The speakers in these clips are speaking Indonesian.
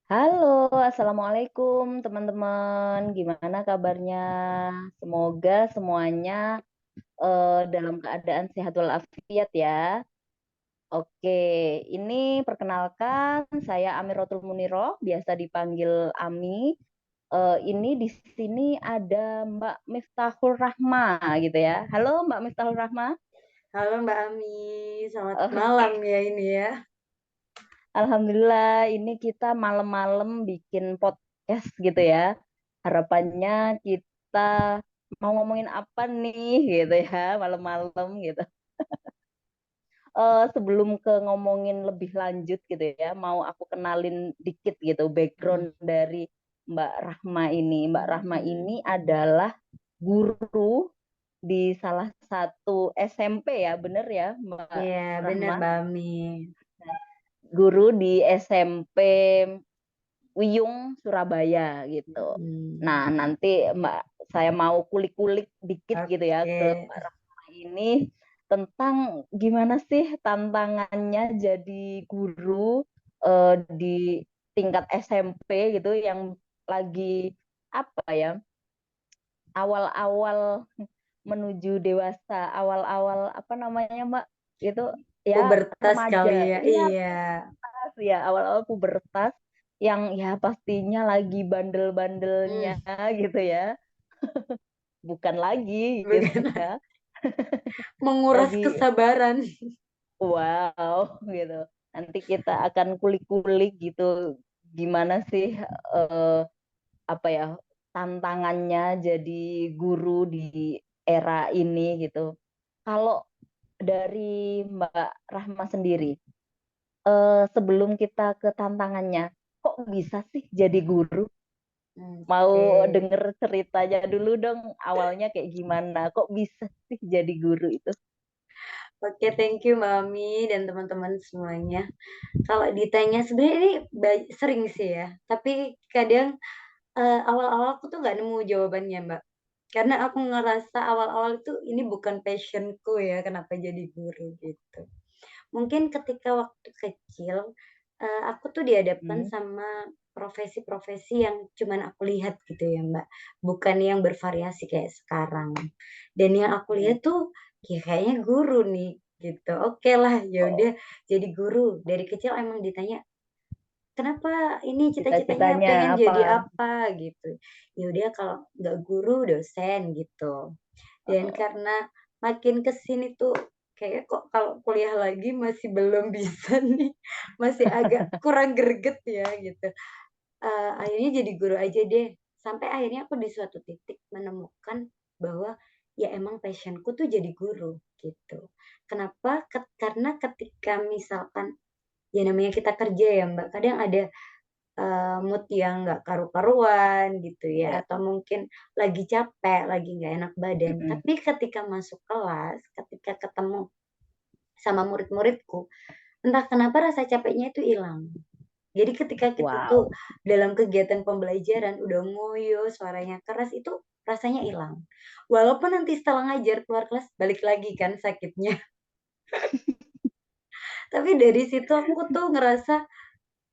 Halo, Assalamualaikum teman-teman. Gimana kabarnya? Semoga semuanya dalam keadaan sehat walafiat ya. Oke, ini perkenalkan saya Amiratul Muniro, biasa dipanggil Ami. Ini di sini ada Mbak Miftahul Rahma gitu ya. Halo Mbak Miftahul Rahma. Halo Mbak Ami, selamat malam Oke, ya ini ya. Alhamdulillah ini kita malam-malam bikin podcast gitu ya. Harapannya kita mau ngomongin apa nih gitu ya malam-malam gitu. Sebelum ke ngomongin lebih lanjut gitu ya, mau aku kenalin dikit gitu background dari Mbak Rahma ini. Mbak Rahma ini adalah guru di salah satu SMP ya, bener ya Mbak Iya, bener Rahma? Mbak Ami. Guru di SMP Wiyung, Surabaya gitu. Hmm, Nah, nanti Mbak saya mau kulik-kulik dikit gitu ya oke. ke Mbak Rahma ini tentang gimana sih tantangannya jadi guru di tingkat SMP gitu yang lagi apa ya, awal-awal menuju dewasa, awal-awal apa namanya Mbak? Itu ya Pubertas remaja. kali ya, Iya, iya. ya awal-awal pubertas yang ya pastinya lagi bandel-bandelnya Hmm, gitu ya, bukan lagi gitu bukan ya, menguras lagi kesabaran. wow gitu. Nanti kita akan kulik-kulik gitu gimana sih eh, apa ya tantangannya jadi guru di era ini gitu. Kalau dari Mbak Rahma sendiri, sebelum kita ke tantangannya, kok bisa sih jadi guru? Mau Oke. denger ceritanya dulu dong, awalnya kayak gimana? Kok bisa sih jadi guru itu? Oke, thank you Mbak Ami dan teman-teman semuanya. Kalau ditanya sebenarnya ini sering sih ya, tapi kadang awal-awal aku tuh nggak nemu jawabannya Mbak. Karena aku ngerasa awal-awal itu ini bukan passionku ya, kenapa jadi guru gitu. Mungkin ketika waktu kecil, aku tuh dihadapkan Hmm. sama profesi-profesi yang cuman aku lihat gitu ya, Mbak, bukan yang bervariasi kayak sekarang. Dan yang aku Hmm. lihat tuh, ya kayaknya guru nih, gitu. Oke lah, ya Oh, udah jadi guru. Dari kecil emang ditanya, "Kenapa ini cita-citanya cita-citanya pengen apa? jadi apa?" Gitu. Ya udah kalau nggak guru, dosen gitu. Dan Oh, karena makin ke sini tuh kayak kok kalau kuliah lagi masih belum bisa nih, masih agak kurang greget ya gitu. Akhirnya jadi guru aja deh, sampai akhirnya aku di suatu titik menemukan bahwa ya emang passion-ku tuh jadi guru gitu. Kenapa? Karena ketika misalkan ya namanya kita kerja ya Mbak, kadang ada mood yang nggak karu-karuan gitu ya, ya. atau mungkin lagi capek, lagi nggak enak badan. Mm-mm. Tapi ketika masuk kelas, ketika ketemu sama murid-muridku, entah kenapa rasa capeknya itu hilang. Jadi ketika kita tuh Wow. dalam kegiatan pembelajaran udah ngoyo, suaranya keras, itu rasanya hilang. Walaupun nanti setelah ngajar keluar kelas balik lagi kan sakitnya. Tapi dari situ aku tuh ngerasa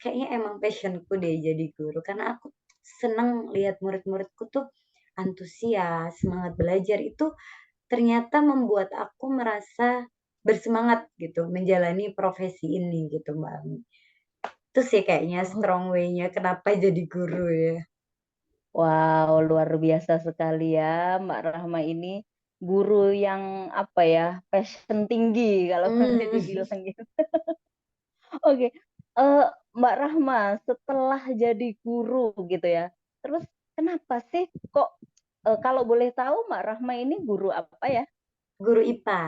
kayaknya emang passion-ku deh jadi guru, karena aku seneng lihat murid-muridku tuh antusias, semangat belajar itu ternyata membuat aku merasa bersemangat gitu menjalani profesi ini gitu, Mbak Ami. Itu sih kayaknya Oh, strong way-nya kenapa jadi guru ya. wow, luar biasa sekali ya Mbak Rahma ini guru yang apa ya, passion tinggi kalau boleh Mmm, dibilang gitu. Oke, Mbak Rahma setelah jadi guru gitu ya, terus kenapa sih kok kalau boleh tahu Mbak Rahma ini guru apa ya? guru IPA.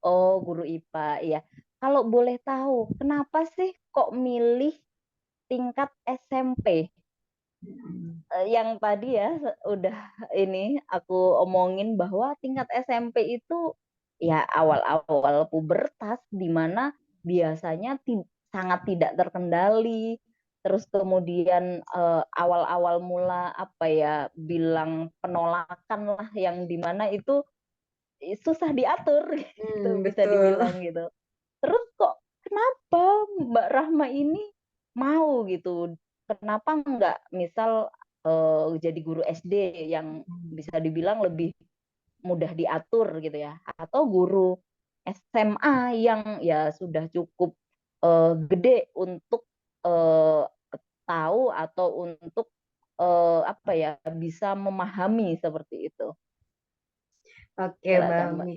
Oh, guru IPA, iya. Kalau boleh tahu, kenapa sih kok milih tingkat SMP? Mhm. Yang tadi ya udah ini aku omongin bahwa tingkat SMP itu ya awal-awal pubertas di mana biasanya sangat tidak terkendali. Terus kemudian awal-awal mula apa ya bilang penolakan lah yang dimana itu susah diatur gitu bisa Betul. dibilang gitu. Terus kok kenapa Mbak Rahma ini mau gitu kenapa nggak misal jadi guru SD yang bisa dibilang lebih mudah diatur gitu ya, atau guru SMA yang ya sudah cukup gede untuk eh, tahu atau untuk apa ya bisa memahami seperti itu. Oke, Mbak Silakan Mbak. Ami.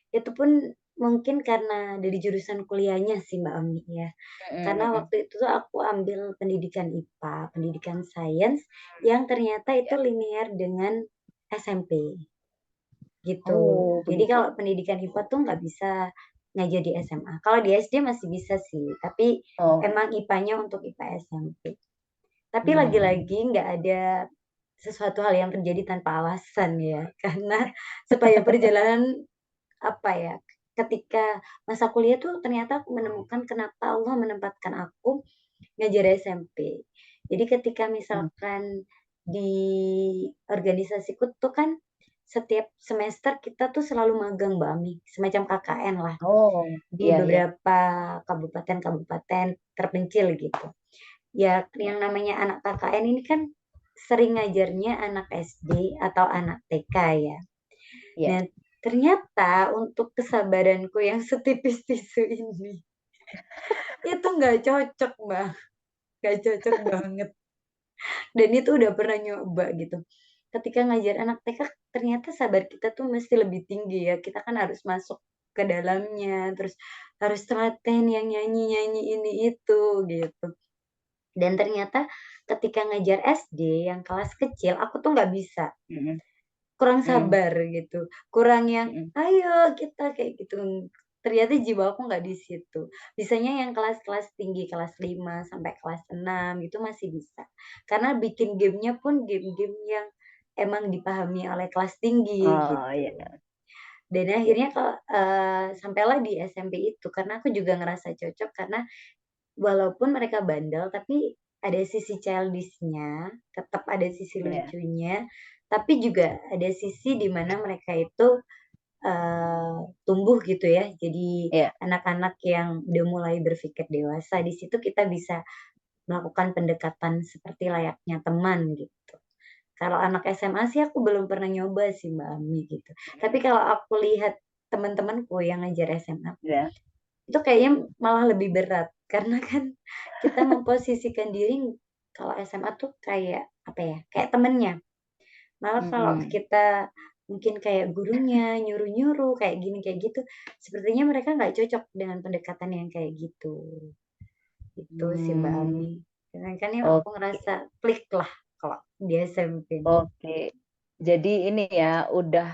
Itu pun mungkin karena dari jurusan kuliahnya sih Mbak Ami ya. Karena Mm-mm. waktu itu tuh aku ambil pendidikan IPA, pendidikan sains yang ternyata itu Ya. linear dengan SMP gitu. Oh Jadi begitu. kalau pendidikan IPA tuh nggak bisa ngajar di SMA. Kalau di SD masih bisa sih, tapi Oh. emang IPA-nya untuk IPA SMP. Tapi Hmm. lagi-lagi nggak ada sesuatu hal yang terjadi tanpa alasan ya, karena supaya perjalanan apa ya, ketika masa kuliah tuh ternyata aku menemukan kenapa Allah menempatkan aku ngajar SMP. Jadi ketika misalkan di organisasiku tuh kan setiap semester kita tuh selalu magang Mbak Ami, semacam KKN lah Oh di iya iya. beberapa kabupaten-kabupaten terpencil gitu. Ya yang namanya anak KKN ini kan sering ngajarnya anak SD atau anak TK ya. Iya. Nah, ternyata untuk kesabaranku yang setipis tisu ini, itu nggak cocok, Mbak. Nggak cocok banget. Dan itu udah pernah nyoba gitu. Ketika ngajar anak TK, ternyata sabar kita tuh mesti lebih tinggi ya. Kita kan harus masuk ke dalamnya, terus harus telaten yang nyanyi-nyanyi ini itu gitu. Dan ternyata ketika ngajar SD yang kelas kecil, aku tuh nggak bisa. Mm-mm. Kurang Mm. sabar gitu, kurang yang Mm-mm. ayo kita kayak gitu. Ternyata jiwa aku nggak di situ. Bisanya yang kelas-kelas tinggi, kelas 5 sampai kelas 6 itu masih bisa. Karena bikin gamenya pun game-game yang emang dipahami oleh kelas tinggi Oh gitu. iya. Dan Iya. akhirnya kalau sampailah di SMP itu karena aku juga ngerasa cocok karena walaupun mereka bandel, tapi ada sisi childish-nya, tetap ada sisi Iya. lucunya, tapi juga ada sisi di mana mereka itu tumbuh gitu ya. Jadi Iya. anak-anak yang udah mulai berpikir dewasa, di situ kita bisa melakukan pendekatan seperti layaknya teman gitu. Kalau anak SMA sih aku belum pernah nyoba sih Mbak Ami gitu. Tapi kalau aku lihat teman-temanku yang ngajar SMA, Iya. itu kayaknya malah lebih berat karena kan kita memposisikan diri kalau SMA tuh kayak apa ya kayak temennya malah kalau Mm-mm. kita mungkin kayak gurunya nyuruh-nyuruh kayak gini kayak gitu sepertinya mereka nggak cocok dengan pendekatan yang kayak gitu itu sih Mbak Hmm. Ami kan yang aku Oke. ngerasa klik lah kalau di SMP ini. Oke. Jadi ini ya udah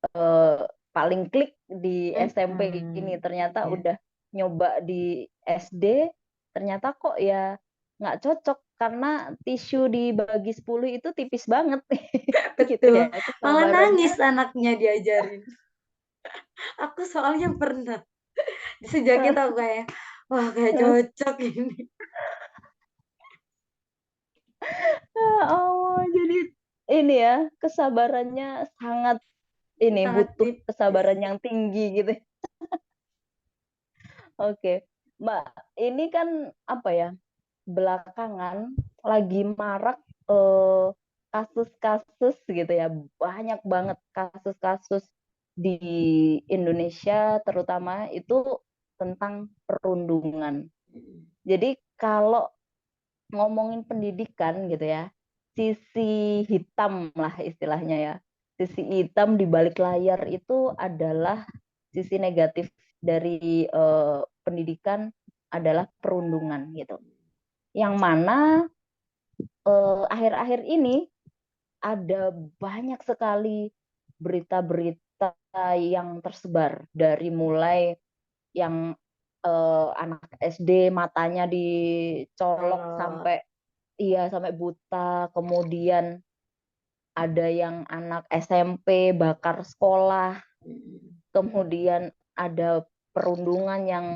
eh, paling klik di SMP ini, Mm-mm. ternyata Ya. udah nyoba di SD, ternyata kok ya nggak cocok karena tisu dibagi 10 itu tipis banget gitu ya Betul, malah kesabarannya. nangis anaknya diajarin. Aku soalnya pernah sejak itu aku kayak wah gak cocok ini. Oh, jadi ini ya kesabarannya sangat ini Sangat butuh tipis. kesabaran yang tinggi gitu. Oke, Mbak, ini kan apa ya? Belakangan lagi marak eh, kasus-kasus gitu ya, banyak banget kasus-kasus di Indonesia terutama itu tentang perundungan. Jadi kalau ngomongin pendidikan gitu ya, sisi hitam lah istilahnya ya, sisi hitam di balik layar itu adalah sisi negatif dari pendidikan adalah perundungan gitu. Yang mana akhir-akhir ini ada banyak sekali berita-berita yang tersebar dari mulai yang anak SD matanya dicolok Kalau sampai iya sampai buta, kemudian ada yang anak SMP bakar sekolah, kemudian ada perundungan yang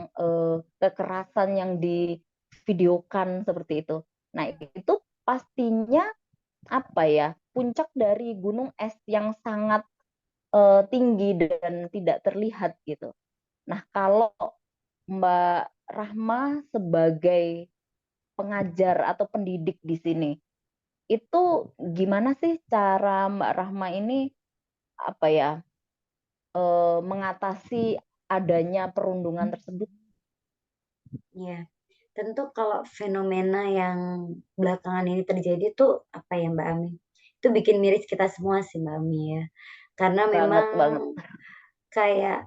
kekerasan yang divideokan seperti itu. Nah, itu pastinya apa ya puncak dari gunung es yang sangat tinggi dan tidak terlihat gitu. Nah, kalau Mbak Rahma sebagai pengajar atau pendidik di sini. Itu gimana sih cara Mbak Rahma ini apa ya mengatasi adanya perundungan tersebut? Ya, tentu kalau fenomena yang belakangan ini terjadi tuh apa ya Mbak Ami? Itu bikin miris kita semua sih Mbak Ami ya. Karena Banget memang banget. kayak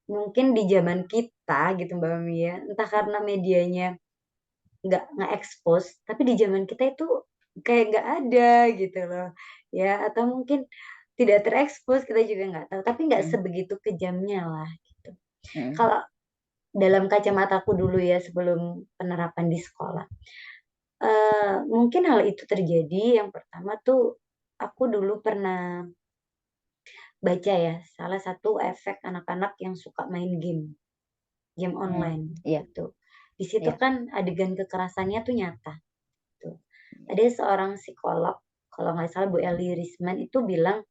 mungkin di zaman kita gitu Mbak Ami ya, entah karena medianya nggak expose, tapi di zaman kita itu kayak nggak ada gitu loh ya, atau mungkin tidak terekspos kita juga nggak tahu, tapi nggak Hmm, sebegitu kejamnya lah gitu. hmm, Kalau dalam kacamataku dulu ya sebelum penerapan di sekolah, mungkin hal itu terjadi yang pertama tuh aku dulu pernah baca ya, salah satu efek anak-anak yang suka main game, game hmm. online Iya, gitu. Di situ iya. kan adegan kekerasannya tuh nyata tuh. Ada seorang psikolog, kalau nggak salah Bu Eli Risman itu bilang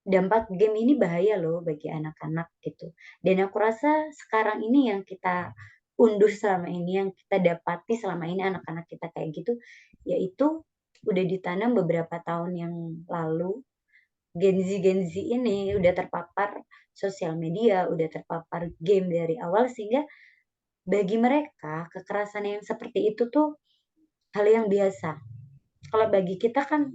dampak game ini bahaya loh bagi anak-anak gitu. Dan aku rasa sekarang ini yang kita unduh selama ini, yang kita dapati selama ini anak-anak kita kayak gitu, yaitu udah ditanam beberapa tahun yang lalu. Gen Z ini udah terpapar sosial media, udah terpapar game dari awal sehingga bagi mereka kekerasan yang seperti itu tuh hal yang biasa. Kalau bagi kita kan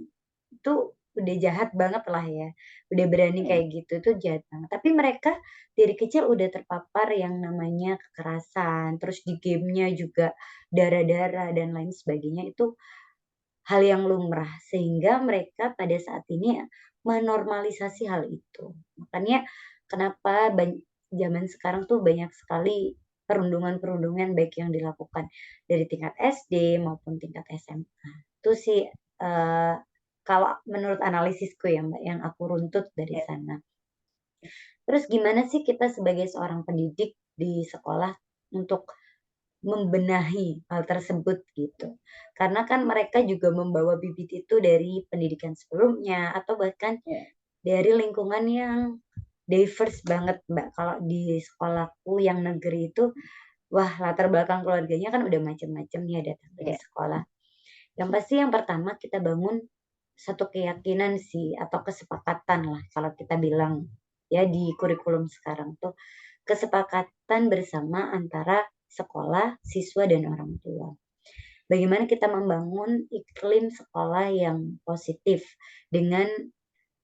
itu udah jahat banget lah ya. Udah berani Iya. kayak gitu tuh jahat banget. Tapi mereka dari kecil udah terpapar yang namanya kekerasan, terus di gamenya juga darah-darah dan lain sebagainya itu hal yang lumrah sehingga mereka pada saat ini menormalisasi hal itu. Makanya kenapa zaman sekarang tuh banyak sekali perundungan-perundungan baik yang dilakukan dari tingkat SD maupun tingkat SMA. Itu sih eh, kalau menurut analisisku ya Mbak yang aku runtut dari Iya. sana. Terus gimana sih kita sebagai seorang pendidik di sekolah untuk membenahi hal tersebut gitu. Karena kan mereka juga membawa bibit itu dari pendidikan sebelumnya atau bahkan Iya. dari lingkungan yang diverse banget Mbak. Kalau di sekolahku yang negeri itu, wah latar belakang keluarganya kan udah macam-macam ya datang dari Iya. sekolah. Yang pasti yang pertama kita bangun satu keyakinan sih atau kesepakatan lah kalau kita bilang ya di kurikulum sekarang tuh kesepakatan bersama antara sekolah, siswa dan orang tua. Bagaimana kita membangun iklim sekolah yang positif dengan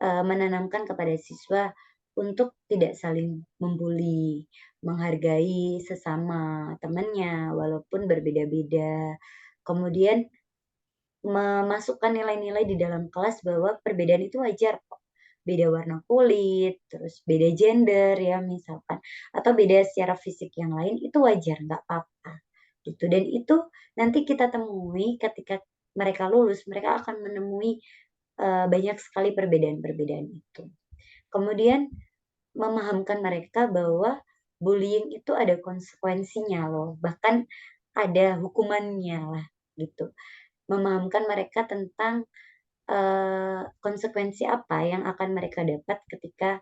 menanamkan kepada siswa untuk tidak saling membuli, menghargai sesama temannya walaupun berbeda-beda. Kemudian memasukkan nilai-nilai di dalam kelas bahwa perbedaan itu wajar kok. Beda warna kulit, terus beda gender ya misalkan, atau beda secara fisik yang lain itu wajar, nggak apa-apa gitu. Dan itu nanti kita temui ketika mereka lulus, mereka akan menemui banyak sekali perbedaan-perbedaan itu. Kemudian memahamkan mereka bahwa bullying itu ada konsekuensinya loh, bahkan ada hukumannya lah gitu. Memahamkan mereka tentang konsekuensi apa yang akan mereka dapat ketika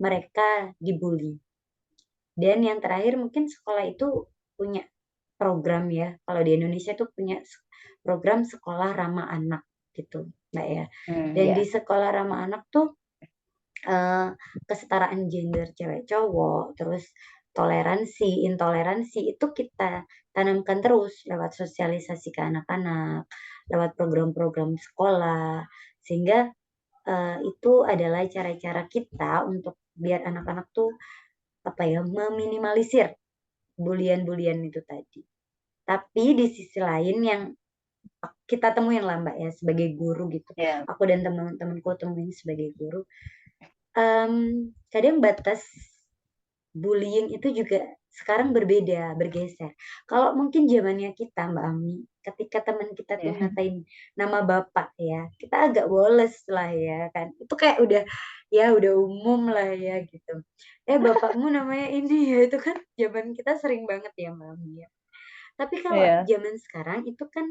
mereka dibully. Dan yang terakhir mungkin sekolah itu punya program ya, kalau di Indonesia tuh punya program sekolah ramah anak gitu, Mbak ya. Hmm, Dan di ya. sekolah ramah anak tuh eh, kesetaraan gender cewek cowok, terus toleransi, intoleransi itu kita tanamkan terus lewat sosialisasi ke anak-anak, lewat program-program sekolah, sehingga itu adalah cara-cara kita untuk biar anak-anak tuh apa ya meminimalisir bulian-bulian itu tadi. Tapi di sisi lain yang kita temuin lah Mbak ya sebagai guru gitu. Iya. Aku dan teman-temanku temuin sebagai guru. Kadang batas bullying itu juga sekarang berbeda, bergeser. Kalau mungkin zamannya kita, Mbak Ami, ketika teman kita tuh Iya. ngatain nama bapak ya, kita agak woles lah ya kan. Itu kayak udah ya udah umum lah ya gitu. Bapakmu namanya ini ya itu kan zaman kita sering banget ya Mbak Ami ya. Tapi kalau Iya. zaman sekarang itu kan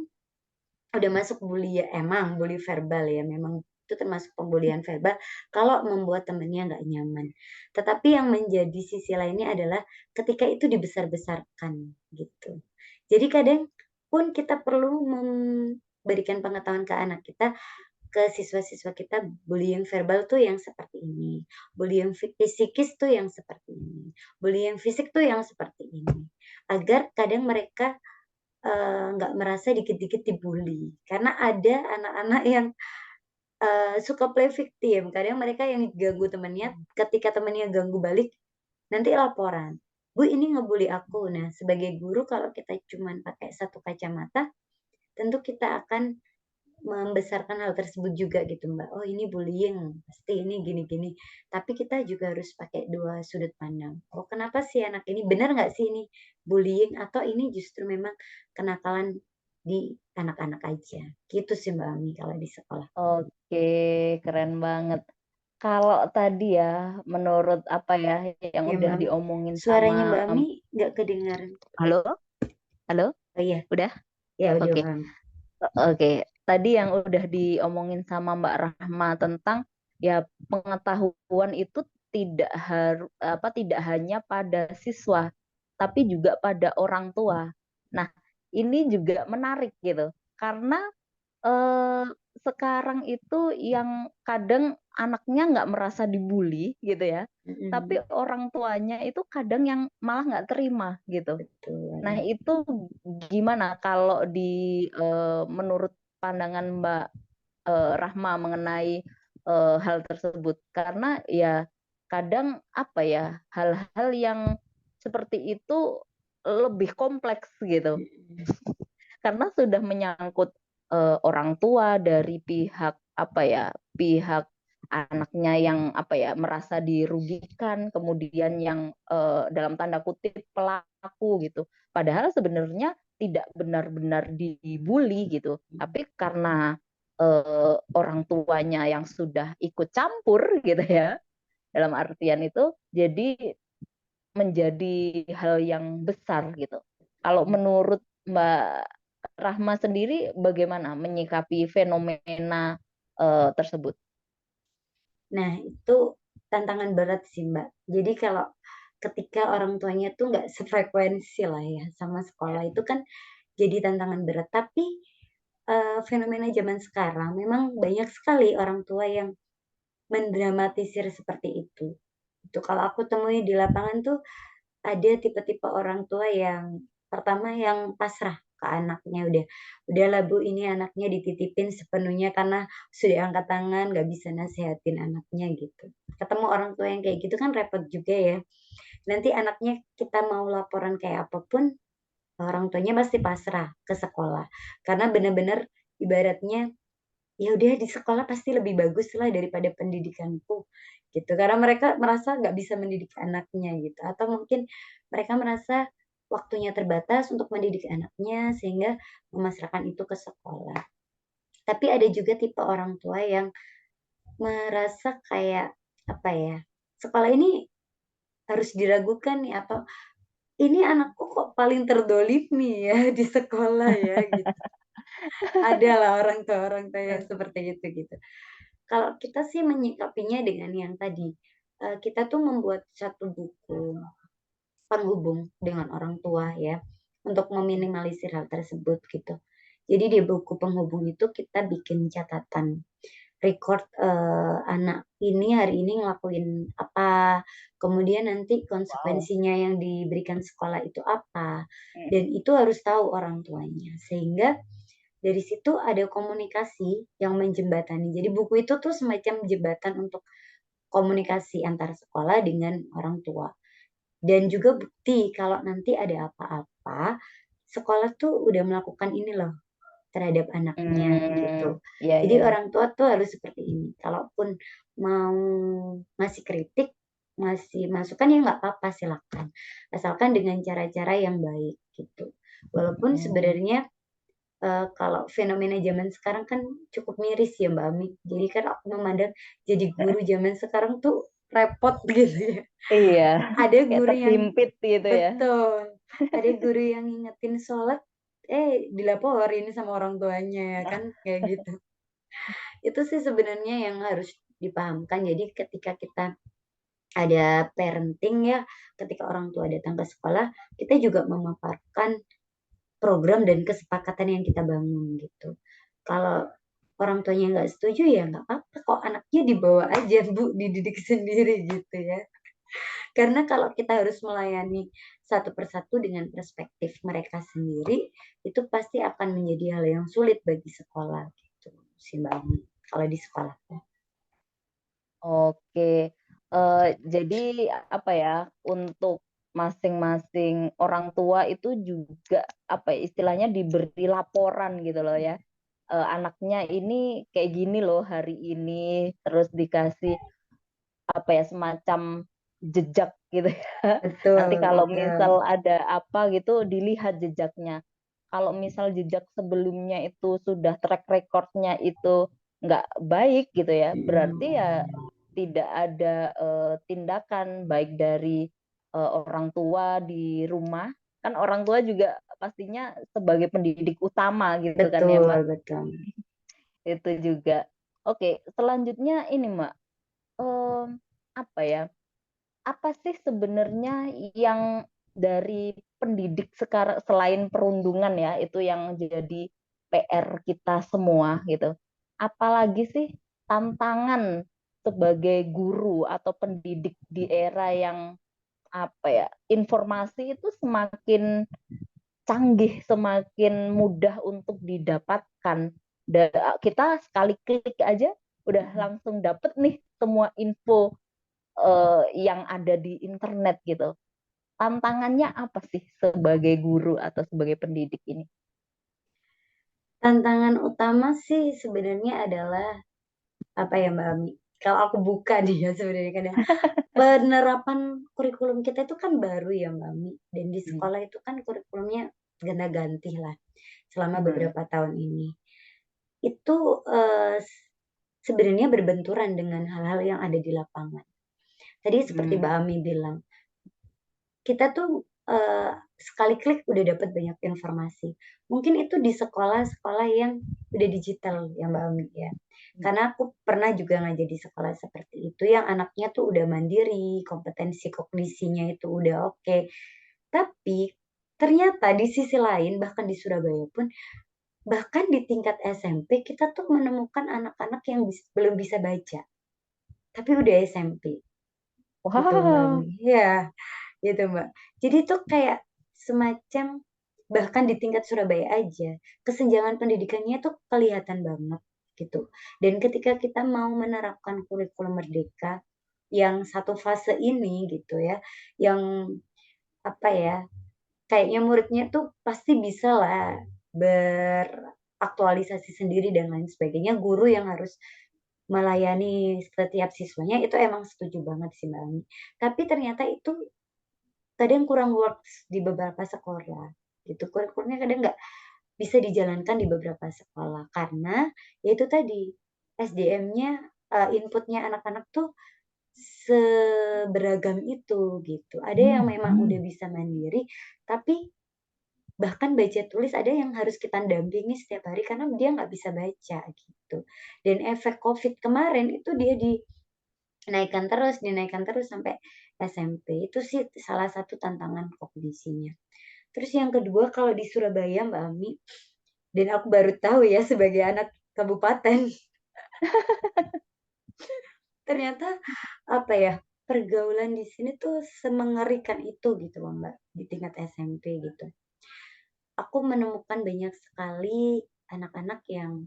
udah masuk bully ya emang bully verbal ya memang itu termasuk pembulian verbal kalau membuat temennya nggak nyaman. Tetapi yang menjadi sisi lainnya adalah ketika itu dibesar-besarkan gitu. Jadi kadang pun kita perlu memberikan pengetahuan ke anak kita, ke siswa-siswa kita, bullying verbal tuh yang seperti ini, bullying psikis tuh yang seperti ini, bullying fisik tuh yang seperti ini. Agar kadang mereka nggak merasa dikit-dikit dibully. Karena ada anak-anak yang suka play victim. Kadang mereka yang ganggu temannya, ketika temannya ganggu balik, nanti laporan. Bu, ini ngebully aku. Nah, sebagai guru kalau kita cuman pakai satu kacamata, tentu kita akan membesarkan hal tersebut juga gitu Mbak. Oh ini bullying, pasti ini gini-gini. Tapi kita juga harus pakai dua sudut pandang. Oh kenapa sih anak ini, benar nggak sih ini bullying atau ini justru memang kenakalan di anak-anak aja. Gitu sih Mbak Ami kalau di sekolah. Oke, keren banget. Kalau tadi ya, menurut apa ya yang Ya udah Mbak Ami. diomongin sama, Suaranya Mbak Ami nggak kedengaran. halo, halo, Oh iya, udah, ya udah oke, paham. oke. Tadi yang udah diomongin sama Mbak Rahma tentang ya pengetahuan itu tidak harus apa tidak hanya pada siswa, tapi juga pada orang tua. Nah, ini juga menarik gitu, karena eh, sekarang itu yang kadang anaknya nggak merasa dibully gitu ya, tapi Mm-mm, orang tuanya itu kadang yang malah nggak terima gitu. Nah betul. itu gimana kalau di menurut pandangan Mbak Rahma mengenai hal tersebut? Karena ya kadang apa ya hal-hal yang seperti itu lebih kompleks gitu Mm-mm. karena sudah menyangkut orang tua dari pihak apa ya pihak anaknya yang apa ya merasa dirugikan kemudian yang dalam tanda kutip pelaku gitu padahal sebenarnya tidak benar-benar dibully gitu tapi karena orang tuanya yang sudah ikut campur gitu ya dalam artian itu jadi menjadi hal yang besar gitu. Kalau menurut Mbak Rahma sendiri bagaimana menyikapi fenomena tersebut? Nah, itu tantangan berat sih, Mbak. Jadi kalau ketika orang tuanya tuh nggak sefrekuensi lah ya sama sekolah itu kan jadi tantangan berat. Tapi fenomena zaman sekarang memang banyak sekali orang tua yang mendramatisir seperti itu. Itu kalau aku temui di lapangan tuh ada tipe-tipe orang tua yang pertama yang pasrah ke anaknya, udahlah Bu ini anaknya dititipin sepenuhnya karena sudah angkat tangan nggak bisa nasehatin anaknya gitu. Ketemu orang tua yang kayak gitu kan repot juga ya. Nanti anaknya kita mau laporan kayak apapun, orang tuanya pasti pasrah ke sekolah. Karena benar-benar ibaratnya ya udah di sekolah pasti lebih bagus lah daripada pendidikanku gitu karena mereka merasa nggak bisa mendidik anaknya gitu atau mungkin mereka merasa waktunya terbatas untuk mendidik anaknya sehingga memasrahkan itu ke sekolah tapi ada juga tipe orang tua yang merasa kayak apa ya sekolah ini harus diragukan nih atau ini anakku kok paling terdolimi ya di sekolah ya gitu ada lah orang tua yang seperti itu gitu. Kalau kita sih menyikapinya dengan yang tadi, kita tuh membuat satu buku penghubung dengan orang tua ya, untuk meminimalisir hal tersebut gitu. Jadi di buku penghubung itu kita bikin catatan, record, anak ini hari ini ngelakuin apa, kemudian nanti Wow. konsekuensinya yang diberikan sekolah itu apa, dan itu harus tahu orang tuanya. Sehingga dari situ ada komunikasi yang menjembatani. Jadi buku itu tuh semacam jembatan untuk komunikasi antar sekolah dengan orang tua. Dan juga bukti kalau nanti ada apa-apa, sekolah tuh udah melakukan ini loh terhadap anaknya Hmm, gitu. ya Jadi ya. Ya. orang tua tuh harus seperti ini. Kalaupun mau ngasih kritik, ngasih masukan ya nggak apa-apa silakan. Asalkan dengan cara-cara yang baik gitu. Walaupun Hmm. sebenarnya kalau fenomena zaman sekarang kan cukup miris ya Mbak Ami. Jadi kan aku memandang jadi guru zaman sekarang tuh repot gitu ya. Iya, Ada kayak guru yang terhimpit gitu ya. betul, ada guru yang ngingetin sholat, dilaporin sama orang tuanya ya kan, kayak gitu. Itu sih sebenarnya yang harus dipahamkan. Jadi ketika kita ada parenting ya, ketika orang tua datang ke sekolah, kita juga memaparkan program dan kesepakatan yang kita bangun gitu. Kalau orang tuanya nggak setuju ya nggak apa-apa kok, anaknya dibawa aja Bu, dididik sendiri gitu ya. Karena kalau kita harus melayani satu persatu dengan perspektif mereka sendiri, itu pasti akan menjadi hal yang sulit bagi sekolah gitu sih Mbak Ami, kalau di sekolah. Oke. Jadi apa ya, untuk masing-masing orang tua itu juga apa ya, istilahnya diberi laporan gitu loh ya. Anaknya ini kayak gini loh hari ini, terus dikasih apa ya, semacam jejak gitu ya. Nanti Betul, kalau betul. misal ada apa gitu dilihat jejaknya. Kalau misal jejak sebelumnya itu sudah track recordnya itu nggak baik gitu ya, berarti ya tidak ada tindakan baik dari orang tua di rumah. Kan orang tua juga pastinya sebagai pendidik utama gitu kan ya, Mbak. Betul, betul. Itu juga. Oke, selanjutnya ini, Mbak. Em, apa ya? Apa sih sebenarnya yang dari pendidik sekarang selain perundungan ya, itu yang jadi PR kita semua gitu. Apalagi sih tantangan sebagai guru atau pendidik di era yang apa ya, informasi itu semakin canggih, semakin mudah untuk didapatkan. Kita sekali klik aja udah langsung dapet nih semua info yang ada di internet gitu. Tantangannya apa sih sebagai guru atau sebagai pendidik ini? Tantangan utama sih sebenarnya adalah apa ya Mbak Ami? Kalau aku buka nih ya sebenarnya kadang penerapan kurikulum kita itu kan baru ya Mbak Ami, dan di Hmm. sekolah itu kan kurikulumnya gonta-ganti lah selama Hmm. beberapa tahun ini. Itu sebenarnya berbenturan dengan hal-hal yang ada di lapangan. Tadi seperti Mbak Hmm. Ami bilang, kita tuh sekali klik udah dapat banyak informasi. Mungkin itu di sekolah-sekolah yang udah digital ya Mbak Ami ya. Karena aku pernah juga ngajar di sekolah seperti itu yang anaknya tuh udah mandiri, kompetensi kognisinya itu udah oke. Tapi ternyata di sisi lain bahkan di Surabaya pun, bahkan di tingkat SMP kita tuh menemukan anak-anak yang belum bisa baca, tapi udah SMP gitu Mbak Ami. Wah, Ya, gitu Mbak. Jadi tuh kayak semacam bahkan di tingkat Surabaya aja kesenjangan pendidikannya tuh kelihatan banget gitu. Dan ketika kita mau menerapkan kurikulum merdeka yang satu fase ini gitu ya, yang apa ya, kayaknya muridnya tuh pasti bisa lah beraktualisasi sendiri dan lain sebagainya. Guru yang harus melayani setiap siswanya itu emang setuju banget sih Mbak Ami. Tapi ternyata itu kadang kurang works di beberapa sekolah gitu. Kurikulumnya kadang nggak bisa dijalankan di beberapa sekolah karena yaitu tadi SDM-nya, inputnya anak-anak tuh seberagam itu gitu. Ada yang memang udah bisa mandiri, tapi bahkan baca tulis ada yang harus kita dampingi setiap hari karena dia nggak bisa baca gitu. Dan efek COVID kemarin itu dia dinaikkan terus sampai SMP. Itu sih salah satu tantangan kognisinya. Terus yang kedua kalau di Surabaya Mbak Ami, dan aku baru tahu ya sebagai anak kabupaten, ternyata apa ya, pergaulan di sini tuh semengerikan itu gitu loh Mbak, di tingkat SMP gitu. Aku menemukan banyak sekali anak-anak yang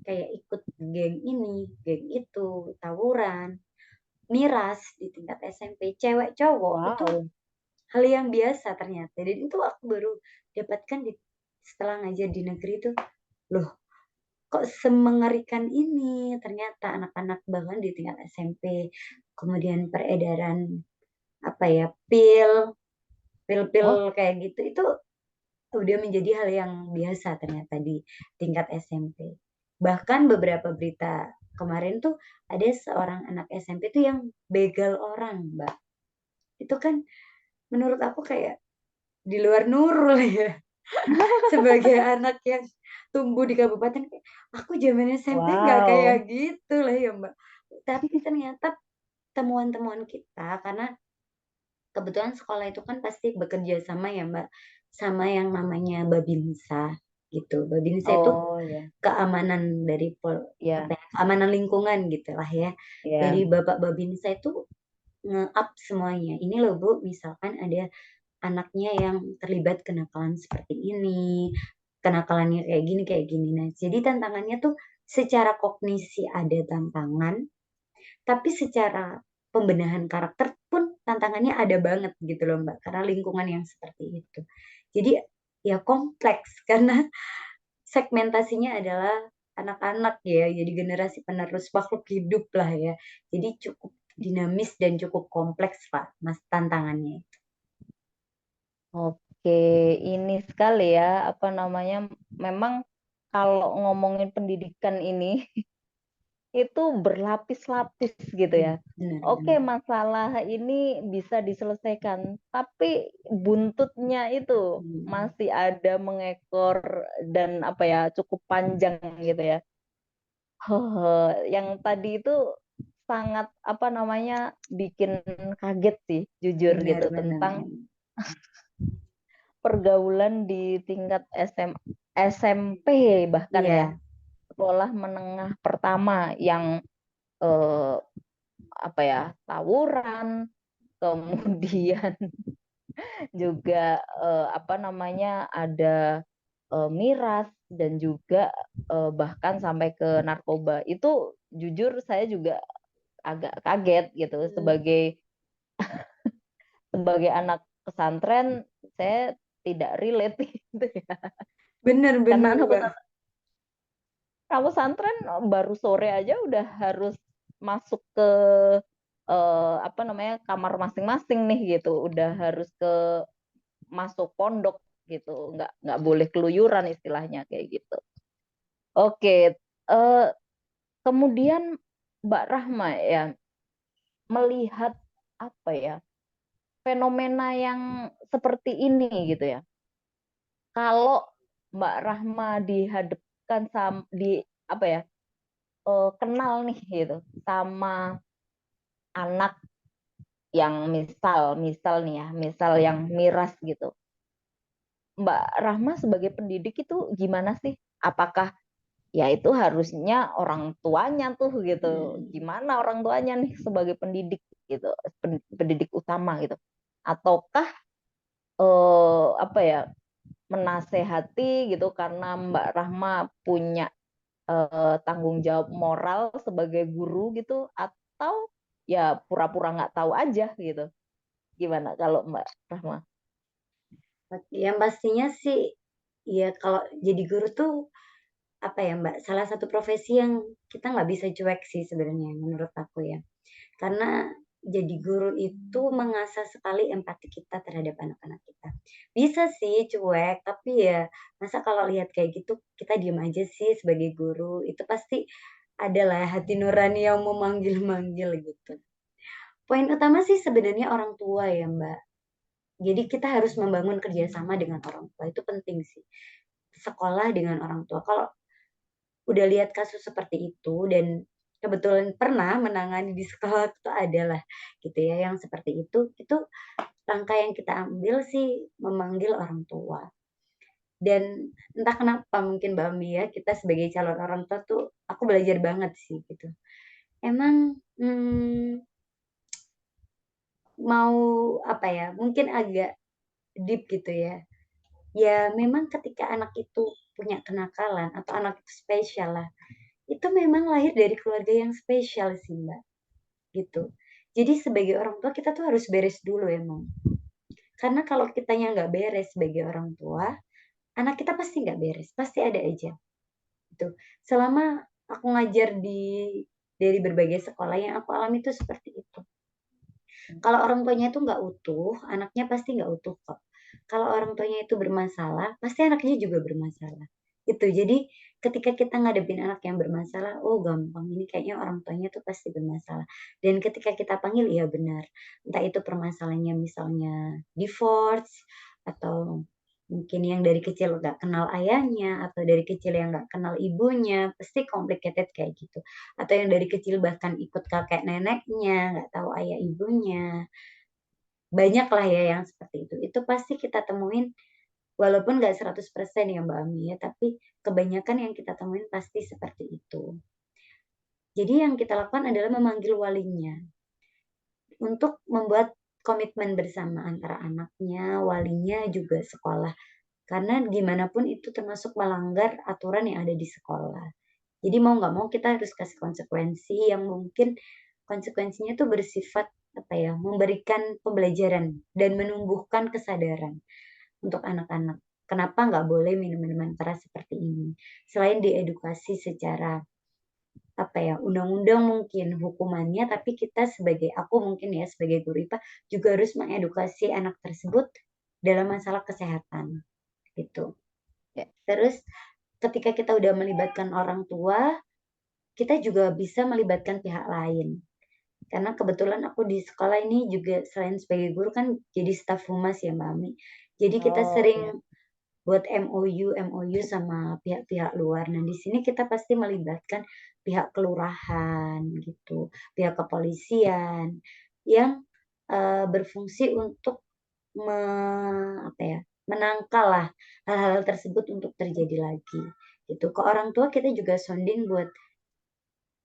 kayak ikut geng ini, geng itu, tawuran, miras di tingkat SMP, cewek cowok itu wow. hal yang biasa ternyata. Dan itu aku baru dapatkan setelah ngajar di negeri itu, loh kok semengerikan ini ternyata anak-anak bahkan di tingkat SMP. Kemudian peredaran apa ya, pil-pil Wah, kayak gitu itu udah menjadi hal yang biasa ternyata di tingkat SMP. Bahkan beberapa berita kemarin tuh ada seorang anak SMP tuh yang begal orang, Mbak. Itu kan menurut aku kayak di luar nurul ya. Sebagai anak yang tumbuh di kabupaten, aku zaman SMP nggak kayak wow. gitu lah ya Mbak. Tapi ternyata temuan-temuan kita, karena kebetulan sekolah itu kan pasti bekerja sama ya Mbak sama yang namanya Babinsa gitu. Babinsa itu Oh ya, keamanan dari ya, keamanan lingkungan gitulah ya. ya. Dari Bapak Babinsa itu nge-up semuanya. Ini loh Bu, misalkan ada anaknya yang terlibat kenakalan seperti ini, kenakalannya kayak gini. Nah, jadi tantangannya tuh secara kognisi ada tantangan, tapi secara pembenahan karakter pun tantangannya ada banget gitu loh Mbak, karena lingkungan yang seperti itu. Jadi ya kompleks karena segmentasinya adalah anak-anak ya, jadi generasi penerus makhluk hidup lah ya. Jadi cukup dinamis dan cukup kompleks Pak, Mas tantangannya. Oke, ini sekali ya, apa namanya, memang kalau ngomongin pendidikan ini, itu berlapis-lapis gitu ya. Oke, Benar-benar. masalah ini bisa diselesaikan, tapi buntutnya itu Hmm. masih ada mengekor dan apa ya, cukup panjang gitu ya. Yang tadi itu sangat apa namanya bikin kaget sih, jujur gitu Benar-benar. tentang pergaulan di tingkat SMP bahkan ya, Iya, sekolah menengah pertama yang eh, apa ya, tawuran, kemudian juga apa namanya ada miras dan juga bahkan sampai ke narkoba. Itu jujur saya juga agak kaget gitu sebagai anak pesantren. Saya tidak relate gitu ya. Karena benar-benar Mbak. anak pesantren baru sore aja udah harus masuk ke apa namanya kamar masing-masing nih gitu, udah harus ke masuk pondok gitu, nggak boleh keluyuran istilahnya kayak gitu. Oke, kemudian Mbak Rahma ya melihat apa ya fenomena yang seperti ini gitu ya. Kalau Mbak Rahma dihadapkan sama di apa ya kenal nih gitu sama anak yang misal misal nih ya, misal yang miras gitu. Mbak Rahma sebagai pendidik itu gimana sih? Apakah ya itu harusnya orang tuanya tuh gitu. Hmm. Gimana orang tuanya nih sebagai pendidik gitu, pendidik utama gitu. Ataukah apa ya menasehati gitu karena Mbak Rahma punya tanggung jawab moral sebagai guru gitu, atau ya pura-pura nggak tahu aja gitu. Gimana kalau Mbak Rahma? Yang pastinya sih, ya kalau jadi guru tuh apa ya Mbak, salah satu profesi yang kita nggak bisa cuek sih sebenarnya menurut aku ya. Karena jadi guru itu mengasah sekali empati kita terhadap anak-anak kita. Bisa sih cuek, tapi ya masa kalau lihat kayak gitu kita diem aja sih sebagai guru. Itu pasti adalah hati nurani yang memanggil-manggil gitu. Poin utama sih sebenarnya orang tua ya Mbak. Jadi kita harus membangun kerjasama dengan orang tua, itu penting sih. Sekolah dengan orang tua. Kalau udah lihat kasus seperti itu dan kebetulan pernah menangani di sekolah itu adalah gitu ya yang seperti itu langkah yang kita ambil sih memanggil orang tua. Dan entah kenapa mungkin Mbak Mi ya, kita sebagai calon orang tua tuh aku belajar banget sih gitu. Emang mau apa ya, mungkin agak deep gitu ya. Ya memang ketika anak itu punya kenakalan atau anak itu spesial lah, itu memang lahir dari keluarga yang spesial sih Mbak, gitu. Jadi sebagai orang tua kita tuh harus beres dulu emang. Karena kalau kitanya nggak beres sebagai orang tua, anak kita pasti nggak beres, pasti ada aja. Gitu. Selama aku ngajar dari berbagai sekolah yang aku alami itu seperti itu. Kalau orang tuanya itu nggak utuh, anaknya pasti nggak utuh kok. Kalau orang tuanya itu bermasalah, pasti anaknya juga bermasalah. Itu. Jadi ketika kita ngadepin anak yang bermasalah, oh gampang. Ini kayaknya orang tuanya tuh pasti bermasalah. Dan ketika kita panggil, iya benar. Entah itu permasalahannya misalnya divorce, atau mungkin yang dari kecil nggak kenal ayahnya, atau dari kecil yang nggak kenal ibunya, pasti complicated kayak gitu. Atau yang dari kecil bahkan ikut kakek neneknya, nggak tahu ayah ibunya. Banyak lah ya yang seperti itu. Itu pasti kita temuin Walaupun nggak 100% ya Mbak Ami ya, tapi kebanyakan yang kita temuin pasti seperti itu. Jadi yang kita lakukan adalah memanggil walinya untuk membuat komitmen bersama antara anaknya, walinya, juga sekolah. Karena gimana pun itu termasuk melanggar aturan yang ada di sekolah. Jadi mau nggak mau kita harus kasih konsekuensi yang mungkin konsekuensinya tuh bersifat apa ya, memberikan pembelajaran dan menumbuhkan kesadaran untuk anak-anak. Kenapa nggak boleh minum minuman keras seperti ini? Selain diedukasi secara apa ya, undang-undang mungkin hukumannya, tapi kita sebagai aku mungkin ya sebagai guru IPA juga harus mengedukasi anak tersebut dalam masalah kesehatan gitu. Ya. Terus ketika kita udah melibatkan orang tua, kita juga bisa melibatkan pihak lain. Karena kebetulan aku di sekolah ini juga selain sebagai guru kan jadi staf humas ya Mbak Ami. Jadi kita Oh sering ya. buat MOU sama pihak-pihak luar. Nah, di sini kita pasti melibatkan pihak kelurahan gitu, pihak kepolisian yang berfungsi untuk me, apa ya, menangkal lah hal-hal tersebut untuk terjadi lagi. Gitu. Ke orang tua kita juga sounding buat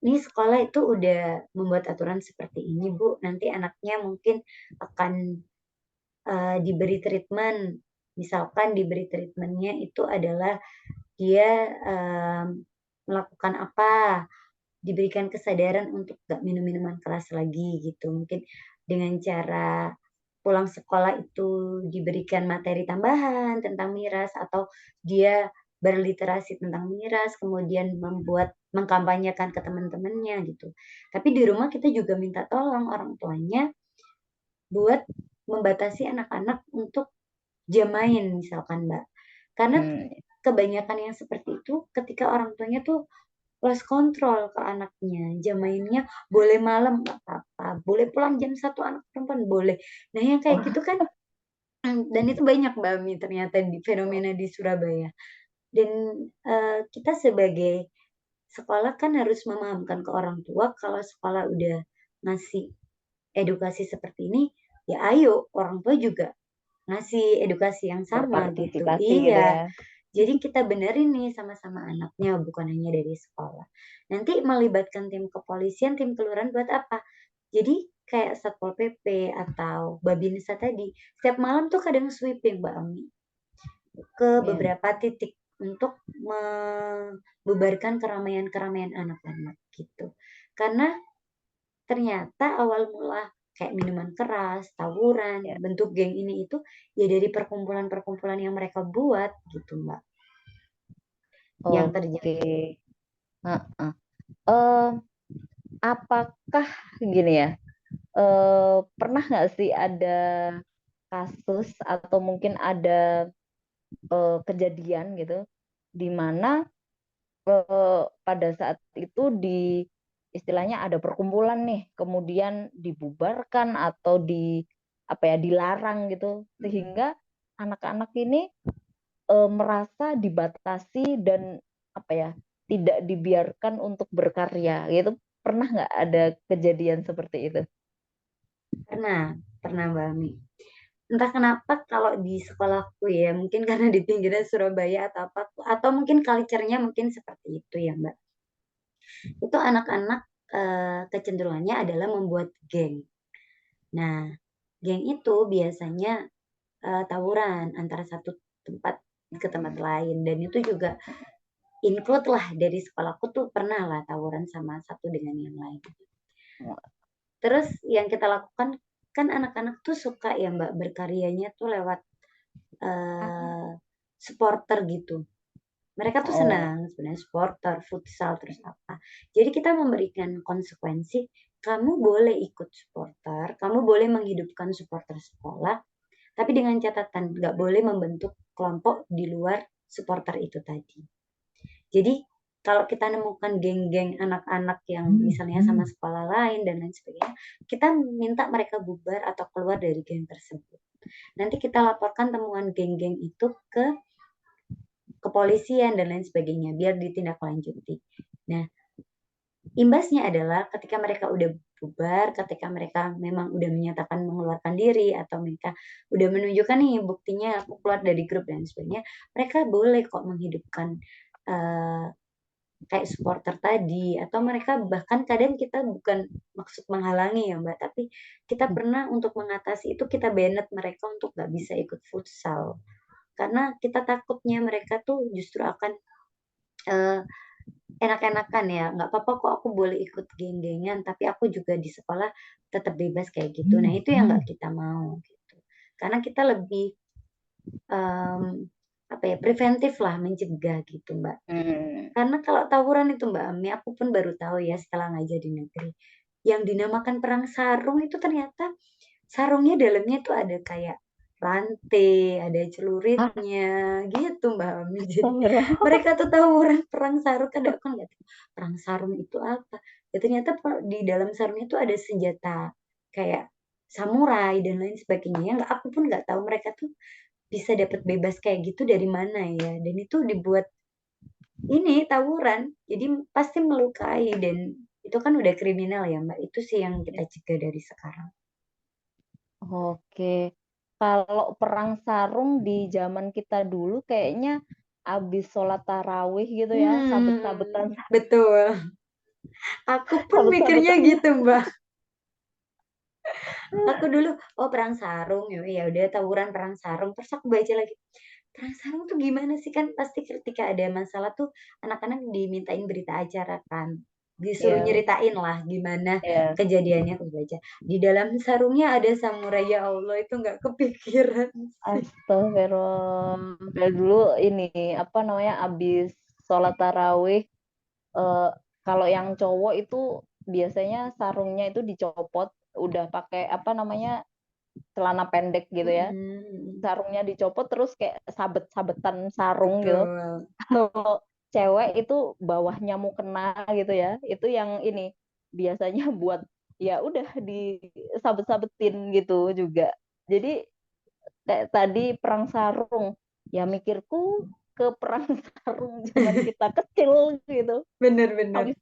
ini sekolah itu udah membuat aturan seperti ini, Bu. Nanti anaknya mungkin akan diberi treatment. Misalkan diberi treatmentnya itu adalah dia melakukan apa, diberikan kesadaran untuk gak minum minuman keras lagi gitu. Mungkin dengan cara pulang sekolah itu diberikan materi tambahan tentang miras atau dia berliterasi tentang miras, kemudian mengkampanyekan ke teman-temannya gitu. Tapi di rumah kita juga minta tolong orang tuanya buat membatasi anak-anak untuk jam main misalkan Mbak. Karena Hmm. kebanyakan yang seperti itu ketika orang tuanya tuh lost control ke anaknya. Jam mainnya boleh malam nggak apa-apa, boleh pulang jam 1 anak perempuan boleh. Nah yang kayak Oh, gitu kan dan itu banyak Mbak Mi ternyata di fenomena di Surabaya. Dan kita sebagai sekolah kan harus memahamkan ke orang tua kalau sekolah udah ngasih edukasi seperti ini, ya ayo orang tua juga ngasih edukasi yang sama gitu. berpartisipasi gitu Iya. ya. Jadi kita benerin nih sama-sama anaknya, bukan hanya dari sekolah. Nanti melibatkan tim kepolisian, tim kelurahan buat apa? Jadi kayak Satpol PP atau Babinsa tadi, setiap malam tuh kadang sweeping Mbak Ami ke Ya. beberapa titik untuk membubarkan keramaian-keramaian anak-anak gitu. Karena ternyata awal mula kayak minuman keras, tawuran, Ya. bentuk geng ini itu ya dari perkumpulan-perkumpulan yang mereka buat gitu Mbak. Yang Oke. terjadi. Heeh. Eh, apakah gini ya? Pernah nggak sih ada kasus atau mungkin ada kejadian gitu di mana pada saat itu di istilahnya ada perkumpulan nih, kemudian dibubarkan atau di apa ya dilarang gitu, sehingga anak-anak ini merasa dibatasi dan apa ya tidak dibiarkan untuk berkarya gitu. Pernah nggak ada kejadian seperti itu? Pernah Mbak Ami. Entah kenapa kalau di sekolahku ya, mungkin karena di pinggiran Surabaya atau apa, atau mungkin culture-nya mungkin seperti itu ya Mbak. Itu anak-anak kecenderungannya adalah membuat geng. Nah, geng itu biasanya tawuran antara satu tempat ke tempat lain dan itu juga include lah dari sekolahku tuh pernah lah tawuran sama satu dengan yang lain. Terus yang kita lakukan kan anak-anak tuh suka ya Mbak berkaryanya tuh lewat eh, supporter gitu. Mereka tuh Oh, senang sebenarnya supporter, futsal, terus apa. Jadi kita memberikan konsekuensi, kamu boleh ikut supporter, kamu boleh menghidupkan supporter sekolah, tapi dengan catatan nggak boleh membentuk kelompok di luar supporter itu tadi. Jadi kalau kita nemukan geng-geng anak-anak yang misalnya sama sekolah lain dan lain sebagainya, kita minta mereka bubar atau keluar dari geng tersebut. Nanti kita laporkan temuan geng-geng itu ke kepolisian dan lain sebagainya biar ditindaklanjuti. Nah, imbasnya adalah ketika mereka udah bubar ketika mereka memang udah menyatakan mengeluarkan diri atau mereka udah menunjukkan nih buktinya aku keluar dari grup dan sebagainya, mereka boleh kok menghidupkan eh, kayak supporter tadi atau mereka bahkan kadang kita bukan maksud menghalangi ya Mbak, tapi kita pernah untuk mengatasi itu kita banned mereka untuk nggak bisa ikut futsal karena kita takutnya mereka tuh justru akan eh, enak-enakan ya nggak apa-apa kok aku boleh ikut geng-gengan tapi aku juga di sekolah tetap bebas kayak gitu. Nah itu yang nggak kita mau gitu karena kita lebih em, apa ya preventif lah mencegah gitu Mbak. Hmm. Karena kalau tawuran itu Mbak Ami, aku pun baru tahu ya setelah ngajar di negeri. Yang dinamakan perang sarung itu ternyata sarungnya dalamnya tuh ada kayak rantai, ada Ah, celuritnya, gitu Mbak Ami. Jadi astagfirullah. mereka tuh tawuran perang sarung kan aku nggak tahu perang sarung itu apa. Ya ternyata di dalam sarungnya tuh ada senjata kayak samurai dan lain sebagainya. Ya nggak aku pun nggak tahu mereka tuh bisa dapat bebas kayak gitu dari mana ya. Dan itu dibuat ini tawuran jadi pasti melukai dan itu kan udah kriminal ya Mbak itu sih yang kita cegah dari sekarang. Oke. Kalau perang sarung di zaman kita dulu kayaknya abis sholat tarawih gitu ya, sabet-sabetan, Betul, aku pun mikirnya sabet-sabetan. gitu Mbak. Aku dulu oh perang sarung ya ya udah tawuran perang sarung terus aku baca lagi perang sarung tuh gimana sih kan pasti ketika ada masalah tuh anak-anak dimintain berita acara kan disuruh Ya, nyeritain lah gimana ya. kejadiannya aku baca di dalam sarungnya ada samurai ya Allah itu nggak kepikiran sih. Astagfirullah. Dari dulu ini apa namanya abis sholat tarawih, eh, kalau yang cowok itu biasanya sarungnya itu dicopot, udah pakai apa namanya celana pendek gitu ya. Mm-mm. Sarungnya dicopot terus kayak sabet-sabetan sarung gitu. Betul. Kalau cewek itu bawahnya mau kena gitu ya, itu yang ini biasanya buat ya udah disabet-sabetin gitu juga. Jadi kayak tadi perang sarung, ya mikirku ke perang sarung zaman kita kecil gitu. Bener-bener. Habis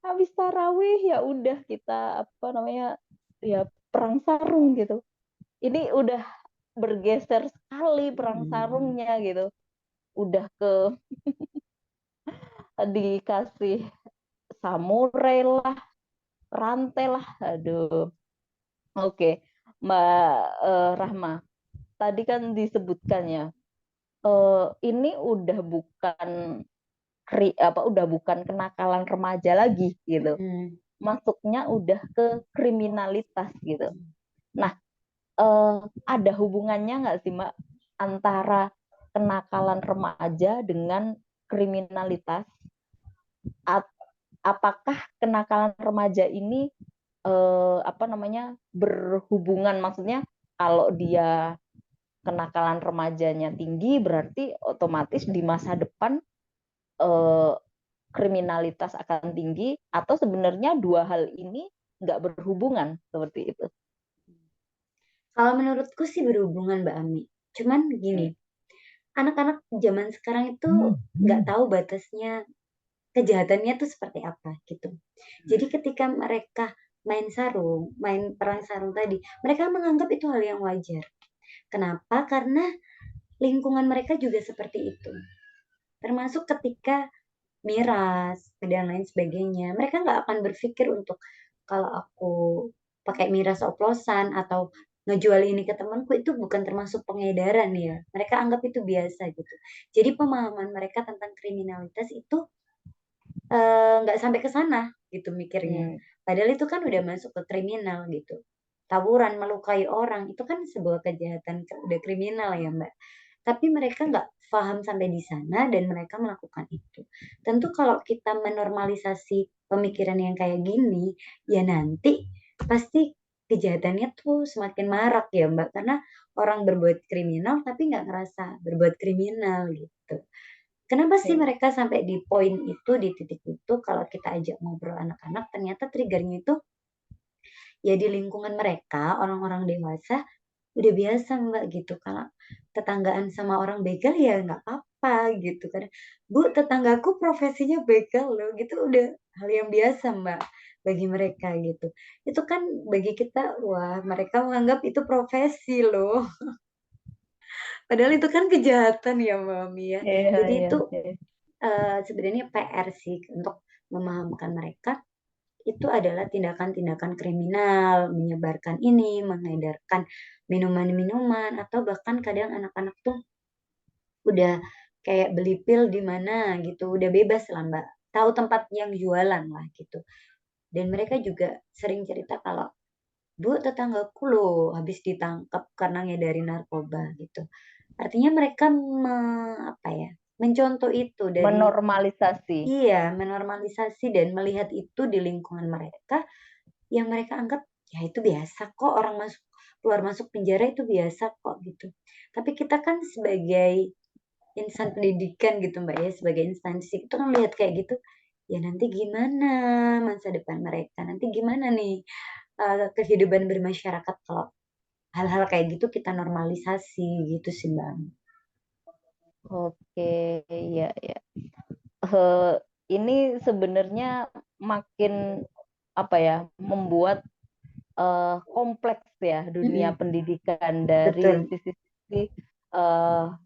habis tarawih ya udah kita apa namanya ya perang sarung gitu. Ini udah bergeser sekali perang Mm. sarungnya gitu. Udah ke dikasih samurai lah, rantai lah. Aduh. Oke, Mbak Rahma. Tadi kan disebutkan ya, ini udah bukan udah bukan kenakalan remaja lagi gitu. Mm. Masuknya udah ke kriminalitas gitu. Nah, eh, ada hubungannya nggak sih Mbak antara kenakalan remaja dengan kriminalitas? Apakah kenakalan remaja ini apa namanya berhubungan, maksudnya kalau dia kenakalan remajanya tinggi berarti otomatis di masa depan eh, kriminalitas akan tinggi, atau sebenarnya dua hal ini nggak berhubungan seperti itu? Kalau menurutku sih berhubungan Mbak Ami. Cuman Hmm. gini, anak-anak zaman sekarang itu nggak tahu batasnya kejahatannya tuh seperti apa gitu. Jadi ketika mereka main sarung, main perang sarung tadi, mereka menganggap itu hal yang wajar. Kenapa? Karena lingkungan mereka juga seperti itu. Termasuk ketika miras dan lain sebagainya. Mereka nggak akan berpikir untuk kalau aku pakai miras oplosan atau ngejual ini ke temanku itu bukan termasuk pengedaran ya. Mereka anggap itu biasa gitu. Jadi pemahaman mereka tentang kriminalitas itu nggak sampai ke sana gitu mikirnya. Hmm. Padahal itu kan udah masuk ke kriminal gitu. Tawuran, melukai orang itu kan sebuah kejahatan udah kriminal ya Mbak. Tapi mereka nggak paham sampai di sana dan mereka melakukan itu. Tentu kalau kita menormalisasi pemikiran yang kayak gini, ya nanti pasti kejahatannya tuh semakin marak ya Mbak. Karena orang berbuat kriminal tapi nggak ngerasa berbuat kriminal gitu. Kenapa sih Oke. mereka sampai di poin itu, di titik itu, kalau kita ajak ngobrol anak-anak, ternyata triggernya itu ya di lingkungan mereka, orang-orang dewasa, udah biasa Mbak gitu. Kalau tetanggaan sama orang begal ya nggak apa-apa gitu kan. Bu, tetanggaku profesinya begal loh, gitu udah hal yang biasa Mbak bagi mereka gitu. Itu kan bagi kita, wah mereka menganggap itu profesi loh. Padahal itu kan kejahatan ya Mbak Mi ya. Iya, Jadi iya, itu iya. sebenarnya PR sih untuk memahamkan mereka itu adalah tindakan-tindakan kriminal, menyebarkan ini, mengedarkan minuman-minuman, atau bahkan kadang anak-anak tuh udah kayak beli pil di mana gitu, udah bebas lah Mbak, tahu tempat yang jualan lah gitu. Dan mereka juga sering cerita kalau, "Bu, tetanggaku loh habis ditangkap karena ngedari narkoba," gitu. Artinya mereka apa ya, mencontoh itu dari Menormalisasi. iya, menormalisasi dan melihat itu di lingkungan mereka, yang mereka anggap, ya itu biasa kok orang keluar masuk penjara itu biasa kok gitu. Tapi kita kan sebagai insan pendidikan gitu Mbak ya, sebagai instansi itu kan lihat kayak gitu, ya nanti gimana masa depan mereka, nanti gimana nih, kehidupan bermasyarakat kalau hal-hal kayak gitu kita normalisasi gitu sih Mbak. Oke, iya, iya. Eh, ini sebenarnya makin apa ya, membuat kompleks ya dunia Mhm, pendidikan dari betul, sisi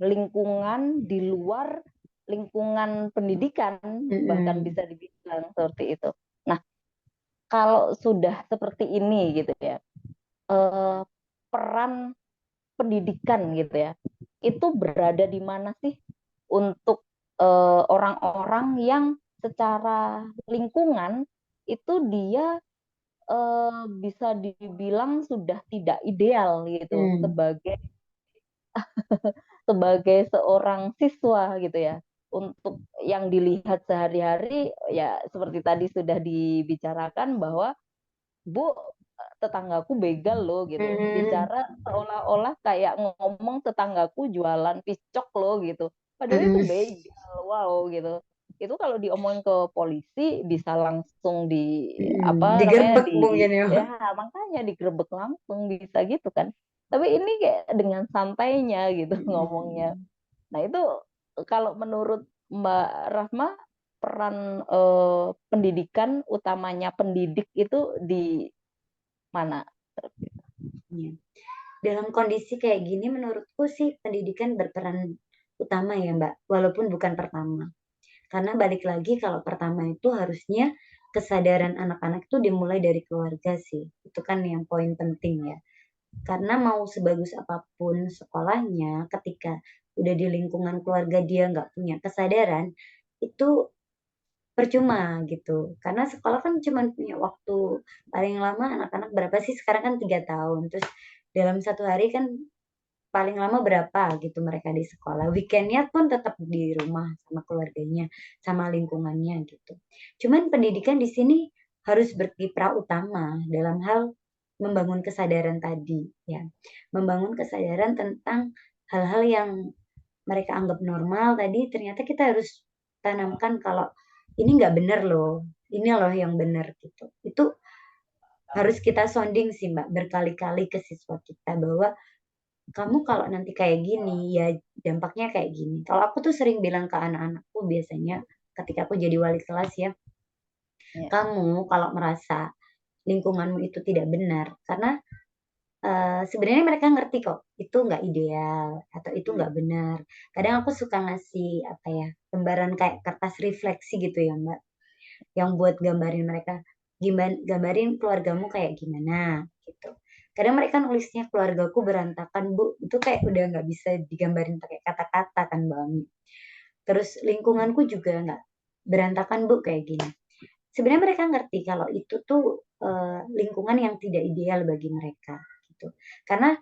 lingkungan di luar lingkungan pendidikan, bahkan mhm, bisa dibilang seperti itu. Nah, kalau sudah seperti ini gitu ya, eh, peran pendidikan gitu ya, itu berada di mana sih untuk orang-orang yang secara lingkungan itu dia bisa dibilang sudah tidak ideal gitu mmm, sebagai seorang siswa gitu ya. Untuk yang dilihat sehari-hari ya seperti tadi sudah dibicarakan bahwa Bu, tetanggaku begal loh gitu. mhm, Bicara seolah-olah kayak ngomong tetanggaku jualan piscok loh gitu. Padahal itu mhm, begal, wow gitu. Itu kalau diomongin ke polisi bisa langsung di mhm, apa namanya digerebek di mungkin ya. ya makanya digerebek langsung bisa gitu kan. Tapi ini kayak dengan santainya gitu ngomongnya. Mhm. Nah, itu kalau menurut Mbak Rahma peran pendidikan utamanya pendidik itu di mana? Iya. Dalam kondisi kayak gini menurutku sih pendidikan berperan utama ya Mbak, walaupun bukan pertama. Karena balik lagi kalau pertama itu harusnya kesadaran anak-anak itu dimulai dari keluarga sih. Itu kan yang poin penting ya. Karena mau sebagus apapun sekolahnya, ketika udah di lingkungan keluarga dia nggak punya kesadaran, itu percuma gitu. Karena sekolah kan cuma punya waktu paling lama anak-anak berapa sih sekarang kan 3 tahun. Terus dalam satu hari kan paling lama berapa gitu mereka di sekolah. Weekendnya pun tetap di rumah sama keluarganya, sama lingkungannya gitu. Cuman pendidikan di sini harus berkiprah utama dalam hal membangun kesadaran tadi ya. Membangun kesadaran tentang hal-hal yang mereka anggap normal tadi ternyata kita harus tanamkan kalau ini nggak bener loh, ini loh yang bener gitu. Itu harus kita sounding sih Mbak berkali-kali ke siswa kita bahwa kamu kalau nanti kayak gini, ya dampaknya kayak gini. Kalau aku tuh sering bilang ke anak-anakku biasanya ketika aku jadi wali kelas ya, Ya. kamu kalau merasa lingkunganmu itu tidak benar, karena sebenarnya mereka ngerti kok, itu nggak ideal atau itu nggak benar. Kadang aku suka ngasih apa ya, lembaran kayak kertas refleksi gitu ya Mbak, yang buat gambarin mereka, gambarin keluargamu kayak gimana gitu. Kadang mereka nulisnya keluargaku berantakan Bu, itu kayak udah nggak bisa digambarin pakai kata-kata kan Mbak Ami. Terus lingkunganku juga nggak berantakan Bu kayak gini. Sebenarnya mereka ngerti kalau itu tuh lingkungan yang tidak ideal bagi mereka gitu. Karena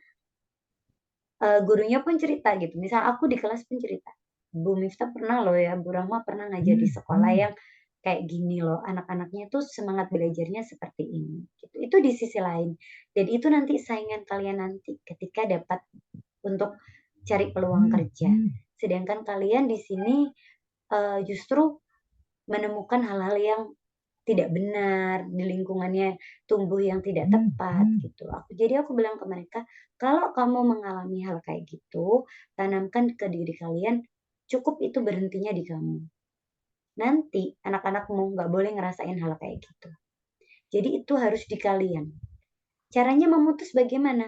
gurunya pun cerita gitu, misal aku di kelas pun cerita, "Bu Miftah pernah loh ya, Bu Rahma pernah ngajar di sekolah yang kayak gini loh, anak-anaknya tuh semangat belajarnya seperti ini." Gitu. Itu di sisi lain. Dan itu nanti saingan kalian nanti ketika dapat untuk cari peluang kerja. Sedangkan kalian di sini justru menemukan hal-hal yang tidak benar, di lingkungannya tumbuh yang tidak tepat gitu. Jadi aku bilang ke mereka, "Kalau kamu mengalami hal kayak gitu, tanamkan ke diri kalian, cukup itu berhentinya di kamu. Nanti anak-anakmu nggak boleh ngerasain hal kayak gitu. Jadi itu harus di kalian. Caranya memutus bagaimana?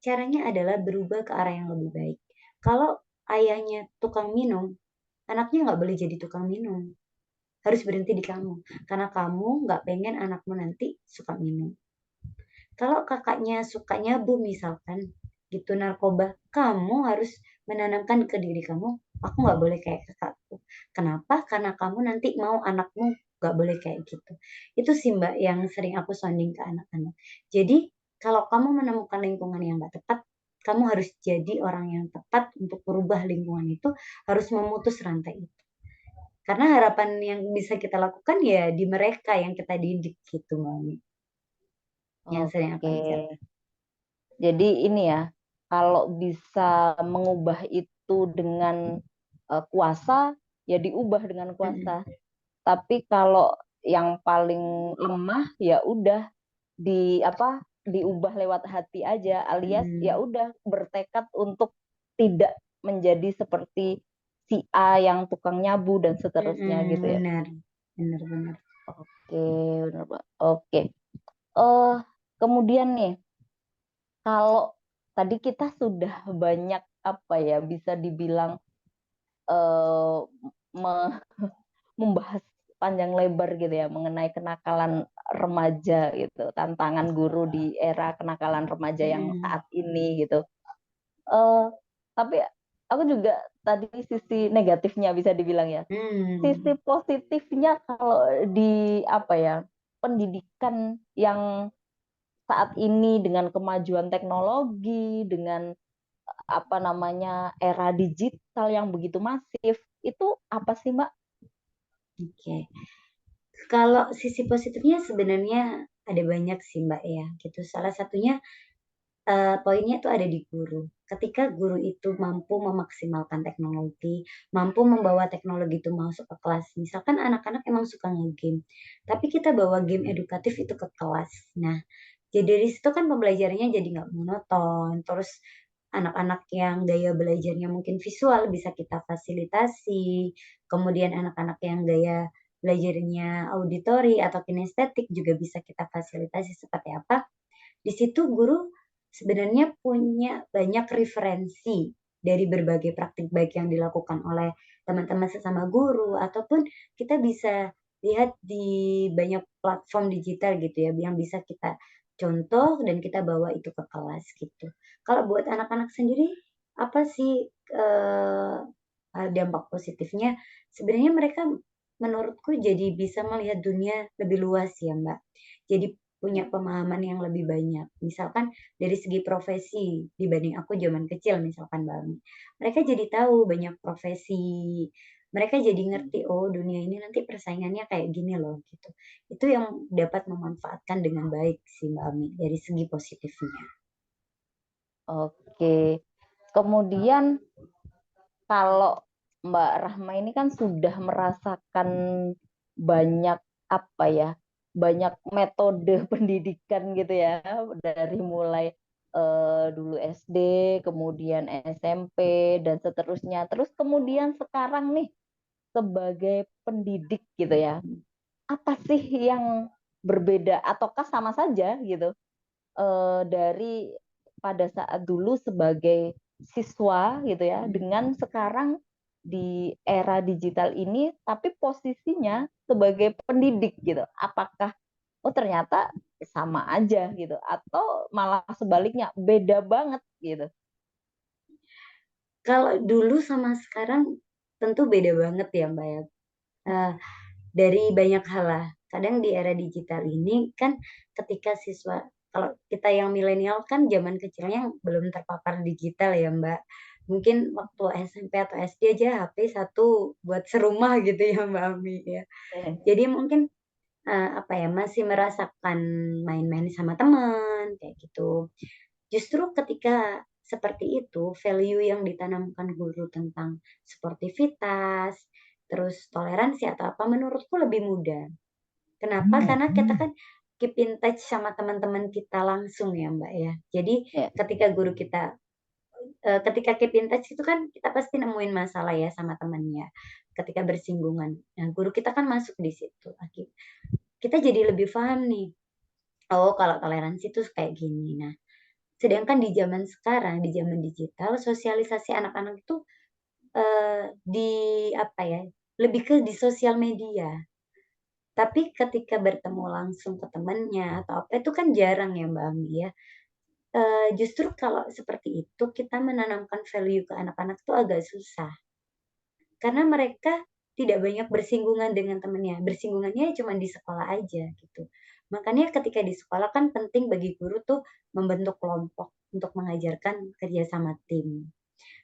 Caranya adalah berubah ke arah yang lebih baik. Kalau ayahnya tukang minum, anaknya nggak boleh jadi tukang minum. Harus berhenti di kamu. Karena kamu nggak pengen anakmu nanti suka minum. Kalau kakaknya suka nyabu misalkan, gitu narkoba, kamu harus menanamkan ke diri kamu, aku nggak boleh kayak kakakku. Kenapa? Karena kamu nanti mau anakmu nggak boleh kayak gitu. Itu sih Mbak yang sering aku sounding ke anak-anak. Jadi kalau kamu menemukan lingkungan yang nggak tepat, kamu harus jadi orang yang tepat untuk merubah lingkungan itu, harus memutus rantai itu. Karena harapan yang bisa kita lakukan ya di mereka yang kita didik gitu, Mami. Yang sering aku Oke. ajarkan. Jadi ini ya, kalau bisa mengubah itu dengan kuasa, ya diubah dengan Mm-mm. kuasa. Tapi kalau yang paling lemah ya udah di apa diubah lewat hati aja, alias ya Mm-mm. udah bertekad untuk tidak menjadi seperti si A yang tukang nyabu dan seterusnya Mm-mm, gitu ya. benar, benar, benar. Oke, benar Pak. Oke. Eh kemudian nih, kalau tadi kita sudah banyak apa ya bisa dibilang eh, me- membahas panjang lebar gitu ya mengenai kenakalan remaja gitu, tantangan guru di era kenakalan remaja yang Mm-mm. saat ini gitu. Eh tapi aku juga tadi sisi negatifnya bisa dibilang ya. Sisi Hmm, positifnya kalau di apa ya pendidikan yang saat ini dengan kemajuan teknologi, dengan apa namanya era digital yang begitu masif, itu apa sih Mbak? oke. Kalau sisi positifnya sebenarnya ada banyak sih Mbak ya, gitu. Salah satunya poinnya itu ada di guru. Ketika guru itu mampu memaksimalkan teknologi, mampu membawa teknologi itu masuk ke kelas. Misalkan anak-anak emang suka nge-game, tapi kita bawa game edukatif itu ke kelas. Nah, jadi dari situ kan pembelajarannya jadi nggak monoton. Terus anak-anak yang gaya belajarnya mungkin visual bisa kita fasilitasi. Kemudian anak-anak yang gaya belajarnya auditori atau kinestetik juga bisa kita fasilitasi seperti apa. Di situ guru sebenarnya punya banyak referensi dari berbagai praktik baik yang dilakukan oleh teman-teman sesama guru ataupun kita bisa lihat di banyak platform digital gitu ya yang bisa kita contoh dan kita bawa itu ke kelas gitu. Kalau buat anak-anak sendiri apa sih dampak positifnya? Sebenarnya mereka menurutku jadi bisa melihat dunia lebih luas ya Mbak. Jadi punya pemahaman yang lebih banyak. Misalkan dari segi profesi dibanding aku zaman kecil misalkan Mbak Ami. Mereka jadi tahu banyak profesi. Mereka jadi ngerti oh dunia ini nanti persaingannya kayak gini loh gitu. Itu yang dapat memanfaatkan dengan baik sih Mbak Ami dari segi positifnya. Oke. Kemudian kalau Mbak Rahma ini kan sudah merasakan banyak apa ya, banyak metode pendidikan gitu ya, dari mulai dulu SD, kemudian SMP dan seterusnya. Terus kemudian sekarang nih sebagai pendidik gitu ya, apa sih yang berbeda ataukah sama saja gitu dari pada saat dulu sebagai siswa gitu ya dengan sekarang di era digital ini tapi posisinya sebagai pendidik gitu. Apakah oh ternyata sama aja gitu atau malah sebaliknya beda banget gitu. Kalau dulu sama sekarang tentu beda banget ya Mbak ya. Eh, dari banyak hal lah. Kadang di era digital ini kan ketika siswa, kalau kita yang milenial kan zaman kecilnya belum terpapar digital ya Mbak. Mungkin waktu SMP atau SD aja HP satu buat serumah gitu ya Mbak Ami ya. Jadi mungkin apa ya masih merasakan main-main sama teman kayak gitu. Justru ketika seperti itu, value yang ditanamkan guru tentang sportivitas, terus toleransi atau apa menurutku lebih mudah. Kenapa? Karena kita kan keep in touch sama teman-teman kita langsung ya Mbak ya. Jadi Ya. ketika guru kita ketika keep in touch itu kan kita pasti nemuin masalah ya sama temennya ketika bersinggungan. Nah, guru kita kan masuk di situ. Kita jadi lebih paham nih. Oh, kalau toleransi itu kayak gini. Nah, sedangkan di zaman sekarang, di zaman digital, sosialisasi anak-anak itu di apa ya? Lebih ke di sosial media. Tapi ketika bertemu langsung ke temannya atau apa itu kan jarang ya Mbak Ami ya. Justru kalau seperti itu kita menanamkan value ke anak-anak tuh agak susah. Karena mereka tidak banyak bersinggungan dengan temannya, bersinggungannya cuma di sekolah aja gitu. Makanya ketika di sekolah kan penting bagi guru tuh membentuk kelompok untuk mengajarkan kerja sama tim.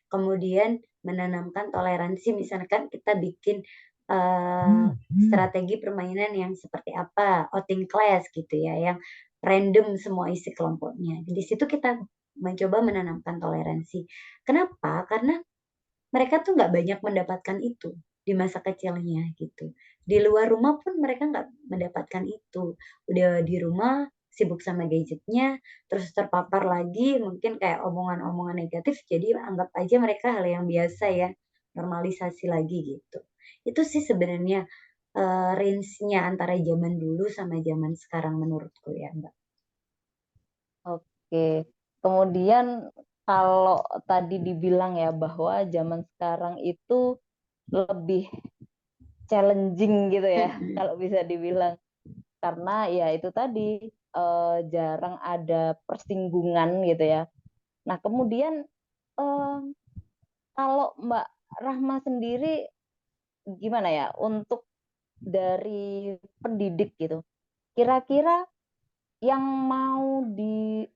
Kemudian menanamkan toleransi, misalkan kita bikin strategi permainan yang seperti apa, outing class gitu ya, yang random semua isi kelompoknya. Di situ kita mencoba menanamkan toleransi. Kenapa? Karena mereka tuh nggak banyak mendapatkan itu di masa kecilnya gitu. Di luar rumah pun mereka nggak mendapatkan itu. Udah di rumah sibuk sama gadgetnya, terus terpapar lagi mungkin kayak omongan-omongan negatif, jadi anggap aja mereka hal yang biasa ya, normalisasi lagi gitu. Itu sih sebenarnya range-nya antara zaman dulu sama zaman sekarang menurutku ya Mbak. Oke. Kemudian kalau tadi dibilang ya bahwa zaman sekarang itu lebih challenging gitu ya, Mm-mm. kalau bisa dibilang. Karena ya itu tadi jarang ada persinggungan gitu ya. Nah, kemudian eh, kalau Mbak Rahma sendiri gimana ya untuk dari pendidik gitu? Kira-kira yang mau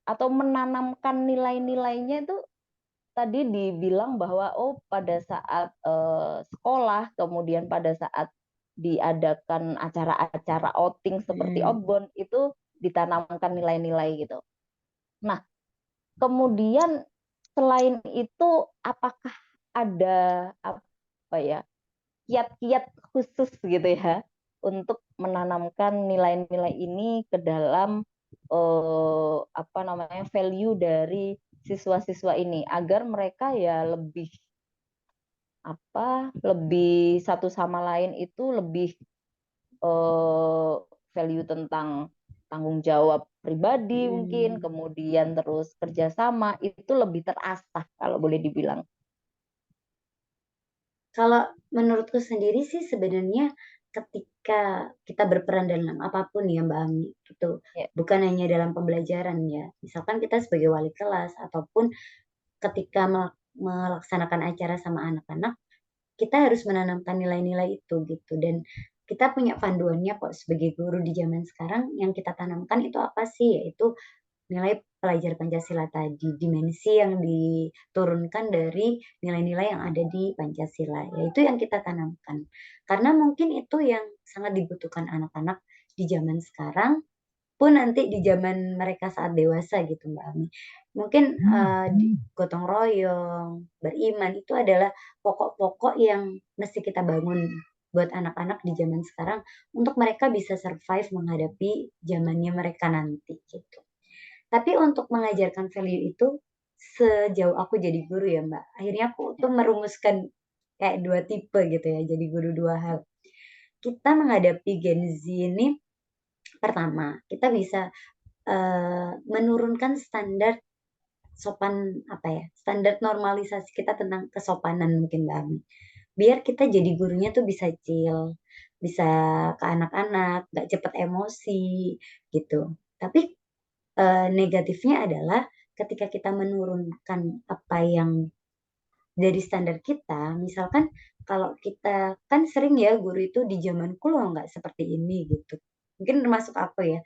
atau menanamkan nilai-nilainya itu tadi dibilang bahwa oh pada saat sekolah, kemudian pada saat diadakan acara-acara outing seperti Mm. outbound itu ditanamkan nilai-nilai gitu. Nah, kemudian selain itu apakah ada apa ya kiat-kiat khusus gitu ya untuk menanamkan nilai-nilai ini ke dalam apa namanya value dari siswa-siswa ini agar mereka ya lebih satu sama lain itu lebih value tentang tanggung jawab pribadi mungkin, Mm. kemudian terus kerjasama itu lebih terasah kalau boleh dibilang. Kalau menurutku sendiri sih sebenarnya ketika kita berperan dalam apapun ya Mbak Ami, gitu. Ya, Bukan hanya dalam pembelajaran ya. Misalkan kita sebagai wali kelas ataupun ketika melaksanakan acara sama anak-anak, kita harus menanamkan nilai-nilai itu gitu. Dan kita punya panduannya kok sebagai guru di zaman sekarang yang kita tanamkan itu apa sih? Yaitu nilai pelajar Pancasila tadi, dimensi yang diturunkan dari nilai-nilai yang ada di Pancasila, yaitu yang kita tanamkan. Karena mungkin itu yang sangat dibutuhkan anak-anak di zaman sekarang, pun nanti di zaman mereka saat dewasa gitu Mbak Ami. Mungkin gotong royong, beriman itu adalah pokok-pokok yang mesti kita bangun buat anak-anak di zaman sekarang untuk mereka bisa survive menghadapi zamannya mereka nanti gitu. Tapi untuk mengajarkan value itu, sejauh aku jadi guru ya Mbak, akhirnya aku tuh merumuskan kayak dua tipe gitu ya, jadi guru dua hal. Kita menghadapi Gen Z ini, pertama, kita bisa menurunkan standar sopan apa ya, standar normalisasi kita tentang kesopanan mungkin Mbak Ami. Biar kita jadi gurunya tuh bisa chill, bisa ke anak-anak, nggak cepet emosi gitu. Tapi negatifnya adalah ketika kita menurunkan apa yang dari standar kita, misalkan kalau kita kan sering ya guru itu di zamanku loh nggak seperti ini gitu. Mungkin termasuk aku ya.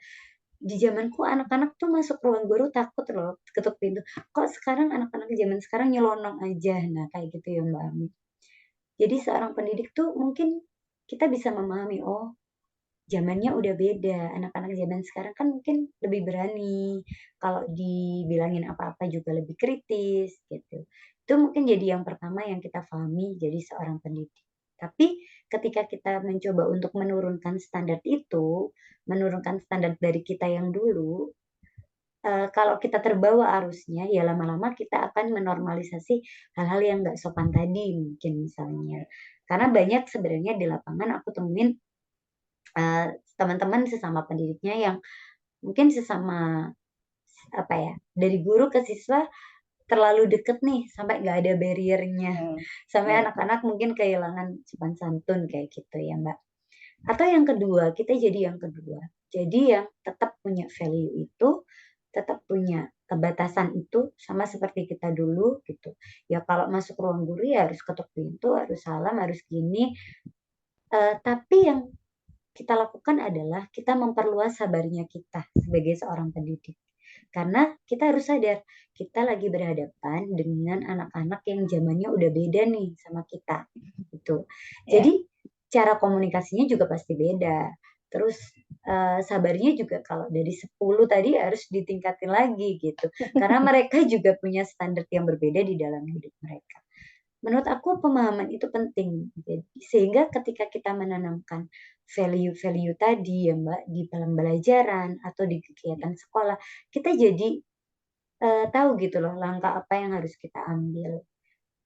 Di zamanku anak-anak tuh masuk ruang guru takut loh ketuk pintu. Kok sekarang anak-anak zaman sekarang nyelonong aja. Nah, kayak gitu ya Mbak Ami. Jadi seorang pendidik tuh mungkin kita bisa memahami, oh zamannya udah beda. Anak-anak zaman sekarang kan mungkin lebih berani. Kalau dibilangin apa-apa juga lebih kritis gitu. Itu mungkin jadi yang pertama yang kita pahami jadi seorang pendidik. Tapi ketika kita mencoba untuk menurunkan standar itu, menurunkan standar dari kita yang dulu, kalau kita terbawa arusnya, ya lama-lama kita akan menormalisasi hal-hal yang nggak sopan tadi mungkin misalnya. Karena banyak sebenarnya di lapangan aku temuin teman-teman sesama pendidiknya yang mungkin sesama apa ya, dari guru ke siswa terlalu deket nih sampai nggak ada barriernya, Hmm. sampai Ya. anak-anak mungkin kehilangan sopan santun kayak gitu ya Mbak. Atau yang kedua, kita jadi yang kedua. Jadi yang tetap punya value itu, tetap punya kebatasan itu sama seperti kita dulu gitu. Ya kalau masuk ruang guru ya harus ketuk pintu, harus salam, harus gini. Tapi yang kita lakukan adalah kita memperluas sabarnya kita sebagai seorang pendidik. Karena kita harus sadar, kita lagi berhadapan dengan anak-anak yang zamannya udah beda nih sama kita. Gitu. Jadi Ya. cara komunikasinya juga pasti beda. Terus sabarnya juga kalau dari 10 tadi harus ditingkatin lagi gitu. Karena mereka juga punya standar yang berbeda di dalam hidup mereka. Menurut aku pemahaman itu penting. Sehingga ketika kita menanamkan value-value tadi ya Mbak di dalam belajaran atau di kegiatan sekolah, kita jadi tahu gitu loh langkah apa yang harus kita ambil.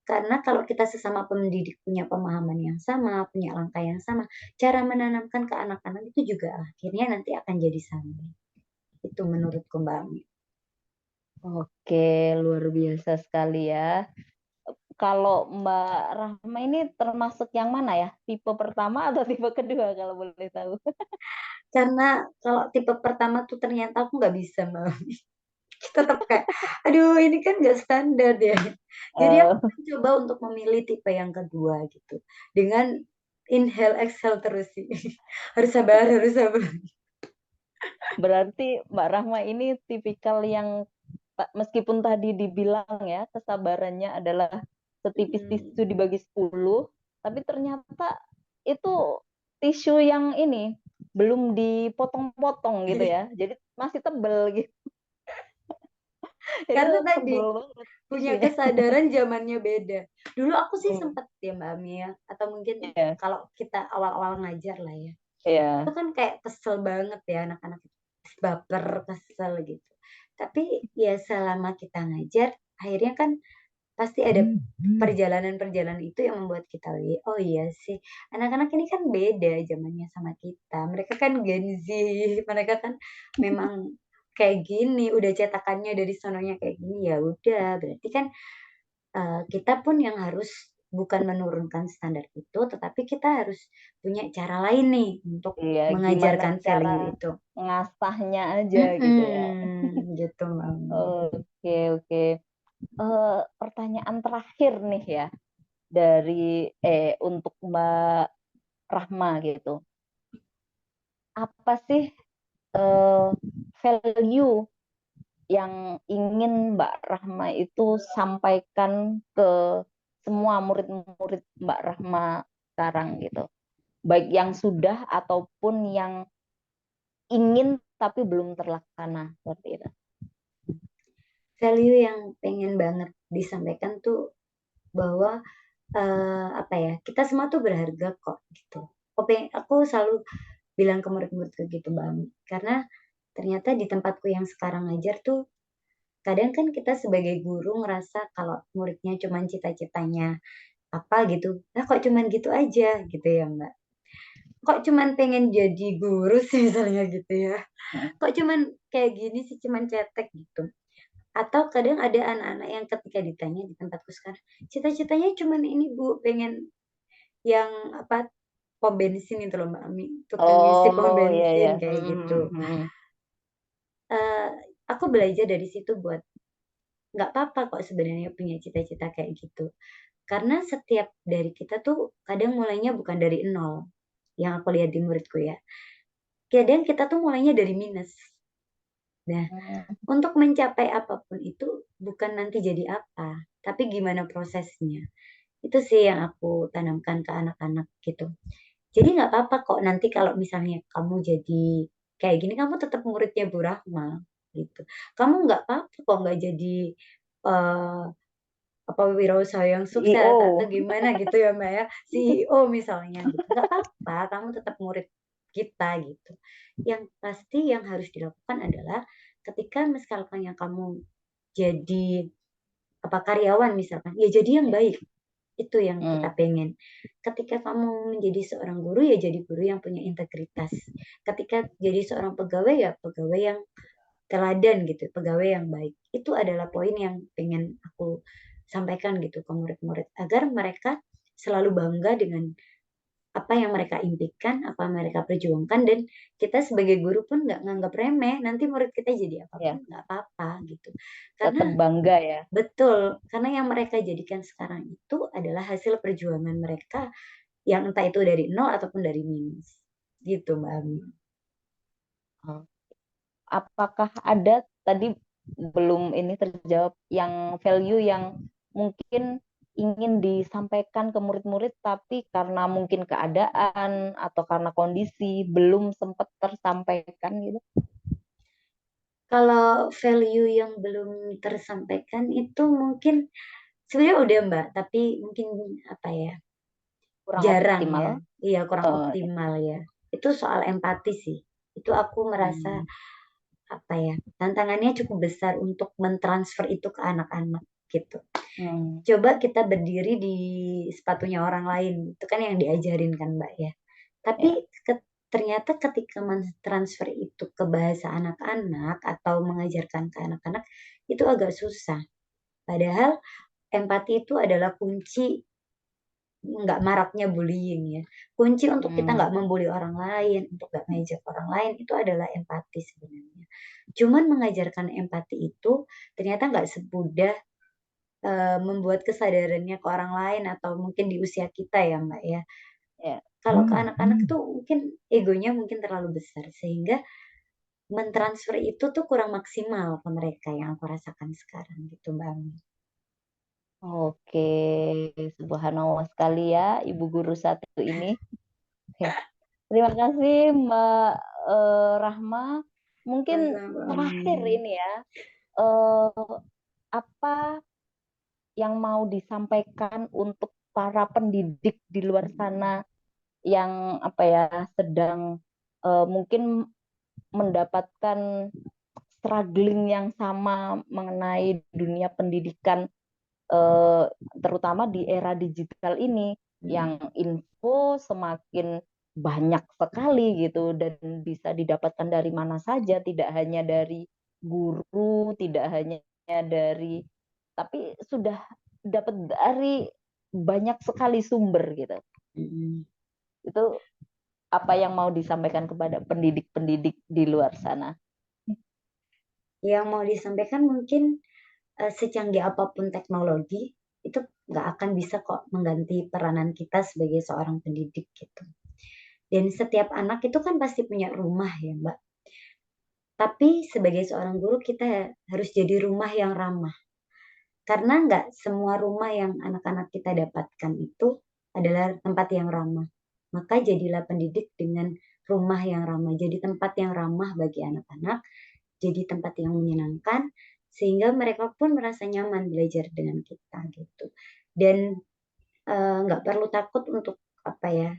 Karena kalau kita sesama pendidik punya pemahaman yang sama, punya langkah yang sama, cara menanamkan ke anak-anak itu juga akhirnya nanti akan jadi sama. Itu menurutku Mbak Ami. Oke, luar biasa sekali ya. Kalau Mbak Rahma ini termasuk yang mana ya? Tipe pertama atau tipe kedua kalau boleh tahu? Karena kalau tipe pertama tuh ternyata aku nggak bisa Mbak Ami. Tetap kayak, aduh ini kan nggak standar ya. Jadi aku Eh, mencoba untuk memilih tipe yang kedua gitu. Dengan inhale exhale terus sih. Harus sabar, harus sabar. Berarti Mbak Rahma ini tipikal yang meskipun tadi dibilang ya kesabarannya adalah setipis Mm. tisu dibagi 10, tapi ternyata itu tisu yang ini belum dipotong-potong gitu ya. Jadi masih tebel gitu. Itu Karena tadi tebel banget punya tisunya. kesadaran zamannya beda. Dulu aku sih Hmm, sempet ya Mbak Ami ya, atau mungkin iya, kalau kita awal-awal ngajar lah ya, itu iya. kan kayak kesel banget ya anak-anak itu. Baper, kesel gitu. Tapi ya selama kita ngajar, akhirnya kan pasti ada perjalanan-perjalanan itu yang membuat kita, oh iya sih, anak-anak ini kan beda zamannya sama kita. Mereka kan Gen Z, mereka kan memang kayak gini, udah cetakannya dari sononya kayak gini, ya udah, berarti kan kita pun yang harus bukan menurunkan standar itu, tetapi kita harus punya cara lain nih untuk Iya, gimana mengajarkan cara value itu. ngasahnya aja gitu ya. Mhm, gitu, Mbak. Oke, oke. Pertanyaan terakhir nih ya dari untuk Mbak Rahma gitu. Apa sih eh, value yang ingin Mbak Rahma itu sampaikan ke semua murid-murid Mbak Rahma sekarang gitu? Baik yang sudah ataupun yang ingin tapi belum terlaksana seperti itu. Value yang pengen banget disampaikan tuh bahwa apa ya, kita semua tuh berharga kok gitu. Aku selalu bilang ke murid-muridku gitu Bang, karena ternyata di tempatku yang sekarang ngajar tuh kadang kan kita sebagai guru ngerasa kalau muridnya cuman cita-citanya apa gitu, nah kok cuman gitu aja gitu ya Mbak. Kok cuman pengen jadi guru sih misalnya gitu ya. Kok cuman kayak gini sih cuman cetek gitu. Atau kadang ada anak-anak yang ketika ditanya di tempatku sekarang, cita-citanya cuman ini Bu, pengen yang apa, pom bensin itu loh Mbak Ami, tukang ngisi pom Oh iya ya. bensin kayak gitu. Eee, aku belajar dari situ buat nggak apa-apa kok sebenarnya punya cita-cita kayak gitu. Karena setiap dari kita tuh kadang mulainya bukan dari nol, yang aku lihat di muridku ya. Kadang kita tuh mulainya dari minus. Nah, untuk mencapai apapun itu bukan nanti jadi apa, tapi gimana prosesnya. Itu sih yang aku tanamkan ke anak-anak gitu. Jadi nggak apa-apa kok nanti kalau misalnya kamu jadi kayak gini, kamu tetap muridnya Bu Rahma gitu. Kamu nggak apa-apa kok nggak jadi eh, apa wirausaha yang sukses atau CEO. gimana gitu ya Mbak ya, CEO misalnya gitu. Nggak apa-apa, kamu tetap murid kita gitu. Yang pasti yang harus dilakukan adalah ketika misalkan yang kamu jadi karyawan misalkan, ya jadi yang baik. Itu yang kita pengen. Ketika kamu menjadi seorang guru, ya jadi guru yang punya integritas. Ketika jadi seorang pegawai, ya pegawai yang teladan gitu, pegawai yang baik. Itu adalah poin yang pengen aku sampaikan gitu ke murid-murid, agar mereka selalu bangga dengan apa yang mereka impikan, apa yang mereka perjuangkan, dan kita sebagai guru pun nggak nganggap remeh. Nanti murid kita jadi Ya, apapun nggak apa-apa gitu. tetap Karena bangga ya. betul, karena yang mereka jadikan sekarang itu adalah hasil perjuangan mereka yang entah itu dari nol ataupun dari minus. Gitu, Mbak Ami. Apakah ada tadi belum ini terjawab yang value yang mungkin ingin disampaikan ke murid-murid tapi karena mungkin keadaan atau karena kondisi belum sempat tersampaikan gitu? Kalau value yang belum tersampaikan itu mungkin sebenarnya udah Mbak, tapi mungkin apa ya, Kurang jarang optimal. ya. Iya, kurang Eh, optimal ya. Itu soal empati sih. Itu aku merasa hmm, apa ya, tantangannya cukup besar untuk mentransfer itu ke anak-anak gitu. hmm, Coba kita berdiri di sepatunya orang lain, itu kan yang diajarin kan Mbak ya. Tapi ya, ternyata ketika mentransfer itu ke bahasa anak-anak atau mengajarkan ke anak-anak, itu agak susah. Padahal empati itu adalah kunci nggak maraknya bullying ya. Kunci untuk kita hmm. nggak membuli orang lain, untuk nggak ngejek orang lain, itu adalah empati sebenarnya. Cuman mengajarkan empati itu ternyata nggak semudah membuat kesadarannya ke orang lain atau mungkin di usia kita ya Mbak ya. Ya. Kalau ke anak-anak tuh mungkin egonya mungkin terlalu besar sehingga mentransfer itu tuh kurang maksimal ke mereka yang aku rasakan sekarang gitu Mbak Ami. Oke, subhanallah sekali ya Ibu Guru satu ini. Oke. Terima kasih Mbak Rahma. Mungkin Sama-sama Mbak terakhir Ami. ini ya, eh, apa yang mau disampaikan untuk para pendidik di luar sana yang apa ya sedang mungkin mendapatkan struggling yang sama mengenai dunia pendidikan, eh, terutama di era digital ini Mm, yang info semakin banyak sekali gitu dan bisa didapatkan dari mana saja, tidak hanya dari guru, tidak hanya dari, tapi sudah dapat dari banyak sekali sumber gitu. mm. Itu apa yang mau disampaikan kepada pendidik-pendidik di luar sana? Yang mau disampaikan mungkin secanggih apapun teknologi itu nggak akan bisa kok mengganti peranan kita sebagai seorang pendidik gitu. Dan setiap anak itu kan pasti punya rumah ya Mbak. Tapi sebagai seorang guru kita harus jadi rumah yang ramah. Karena nggak semua rumah yang anak-anak kita dapatkan itu adalah tempat yang ramah. Maka jadilah pendidik dengan rumah yang ramah. Jadi tempat yang ramah bagi anak-anak, jadi tempat yang menyenangkan, sehingga mereka pun merasa nyaman belajar dengan kita gitu. Dan nggak perlu takut untuk apa ya,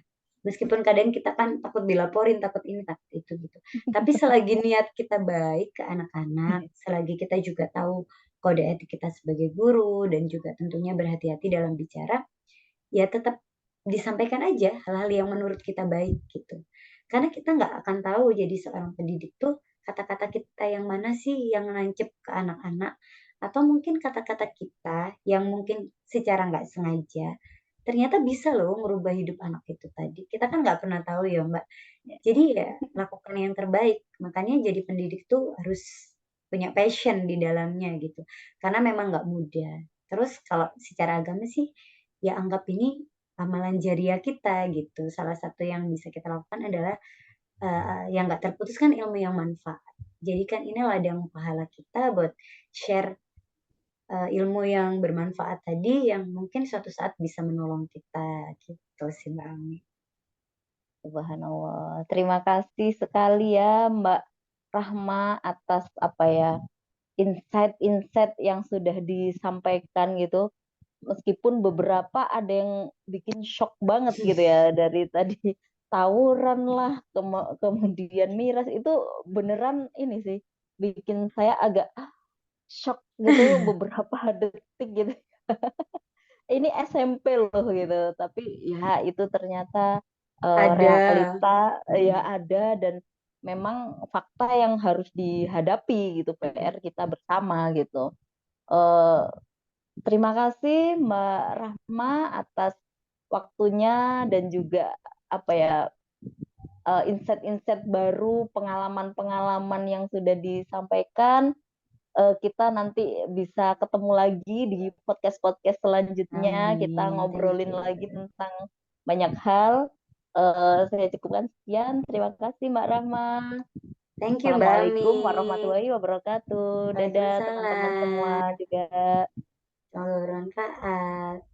meskipun kadang kita kan takut dilaporin, takut ini, takut itu gitu. Tapi selagi niat kita baik ke anak-anak, selagi kita juga tahu kode etik kita sebagai guru dan juga tentunya berhati-hati dalam bicara, ya tetap disampaikan aja hal-hal yang menurut kita baik gitu. Karena kita nggak akan tahu jadi seorang pendidik tuh kata-kata kita yang mana sih yang nancep ke anak-anak, atau mungkin kata-kata kita yang mungkin secara nggak sengaja ternyata bisa loh merubah hidup anak itu tadi. Kita kan nggak pernah tahu ya Mbak. Jadi ya lakukan yang terbaik. Makanya jadi pendidik tuh harus punya passion di dalamnya gitu. Karena memang nggak mudah. Terus kalau secara agama sih ya anggap ini amalan jariah kita gitu. Salah satu yang bisa kita lakukan adalah yang nggak terputus kan ilmu yang manfaat. Jadi kan ini ladang pahala kita buat share ilmu yang bermanfaat tadi yang mungkin suatu saat bisa menolong kita gitu sih Mbak Ami. Subhanallah. Terima kasih sekali ya Mbak Rahma atas apa ya insight-insight yang sudah disampaikan gitu. Meskipun beberapa ada yang bikin shock banget gitu ya dari tadi tawuran lah kemudian miras itu beneran ini sih bikin saya agak shock gitu beberapa detik gitu. Ini SMP loh gitu, tapi ya itu ternyata Ada. realita ya ada, dan memang fakta yang harus dihadapi gitu, Mm-mm. PR kita bersama gitu. Eh, Terima kasih Mbak Rahma atas waktunya dan juga apa ya, insight-insight baru, pengalaman-pengalaman yang sudah disampaikan. Kita nanti bisa ketemu lagi di podcast-podcast selanjutnya. Kita Amin. Thank ngobrolin you. lagi tentang banyak hal. Saya cukupkan sekian. Terima kasih Mbak Rahma. Thank you, Mbak Ami. Assalamualaikum warahmatullahi wabarakatuh. Dadah teman-teman Waalaikumsalam. semua juga. Semoga bermanfaat.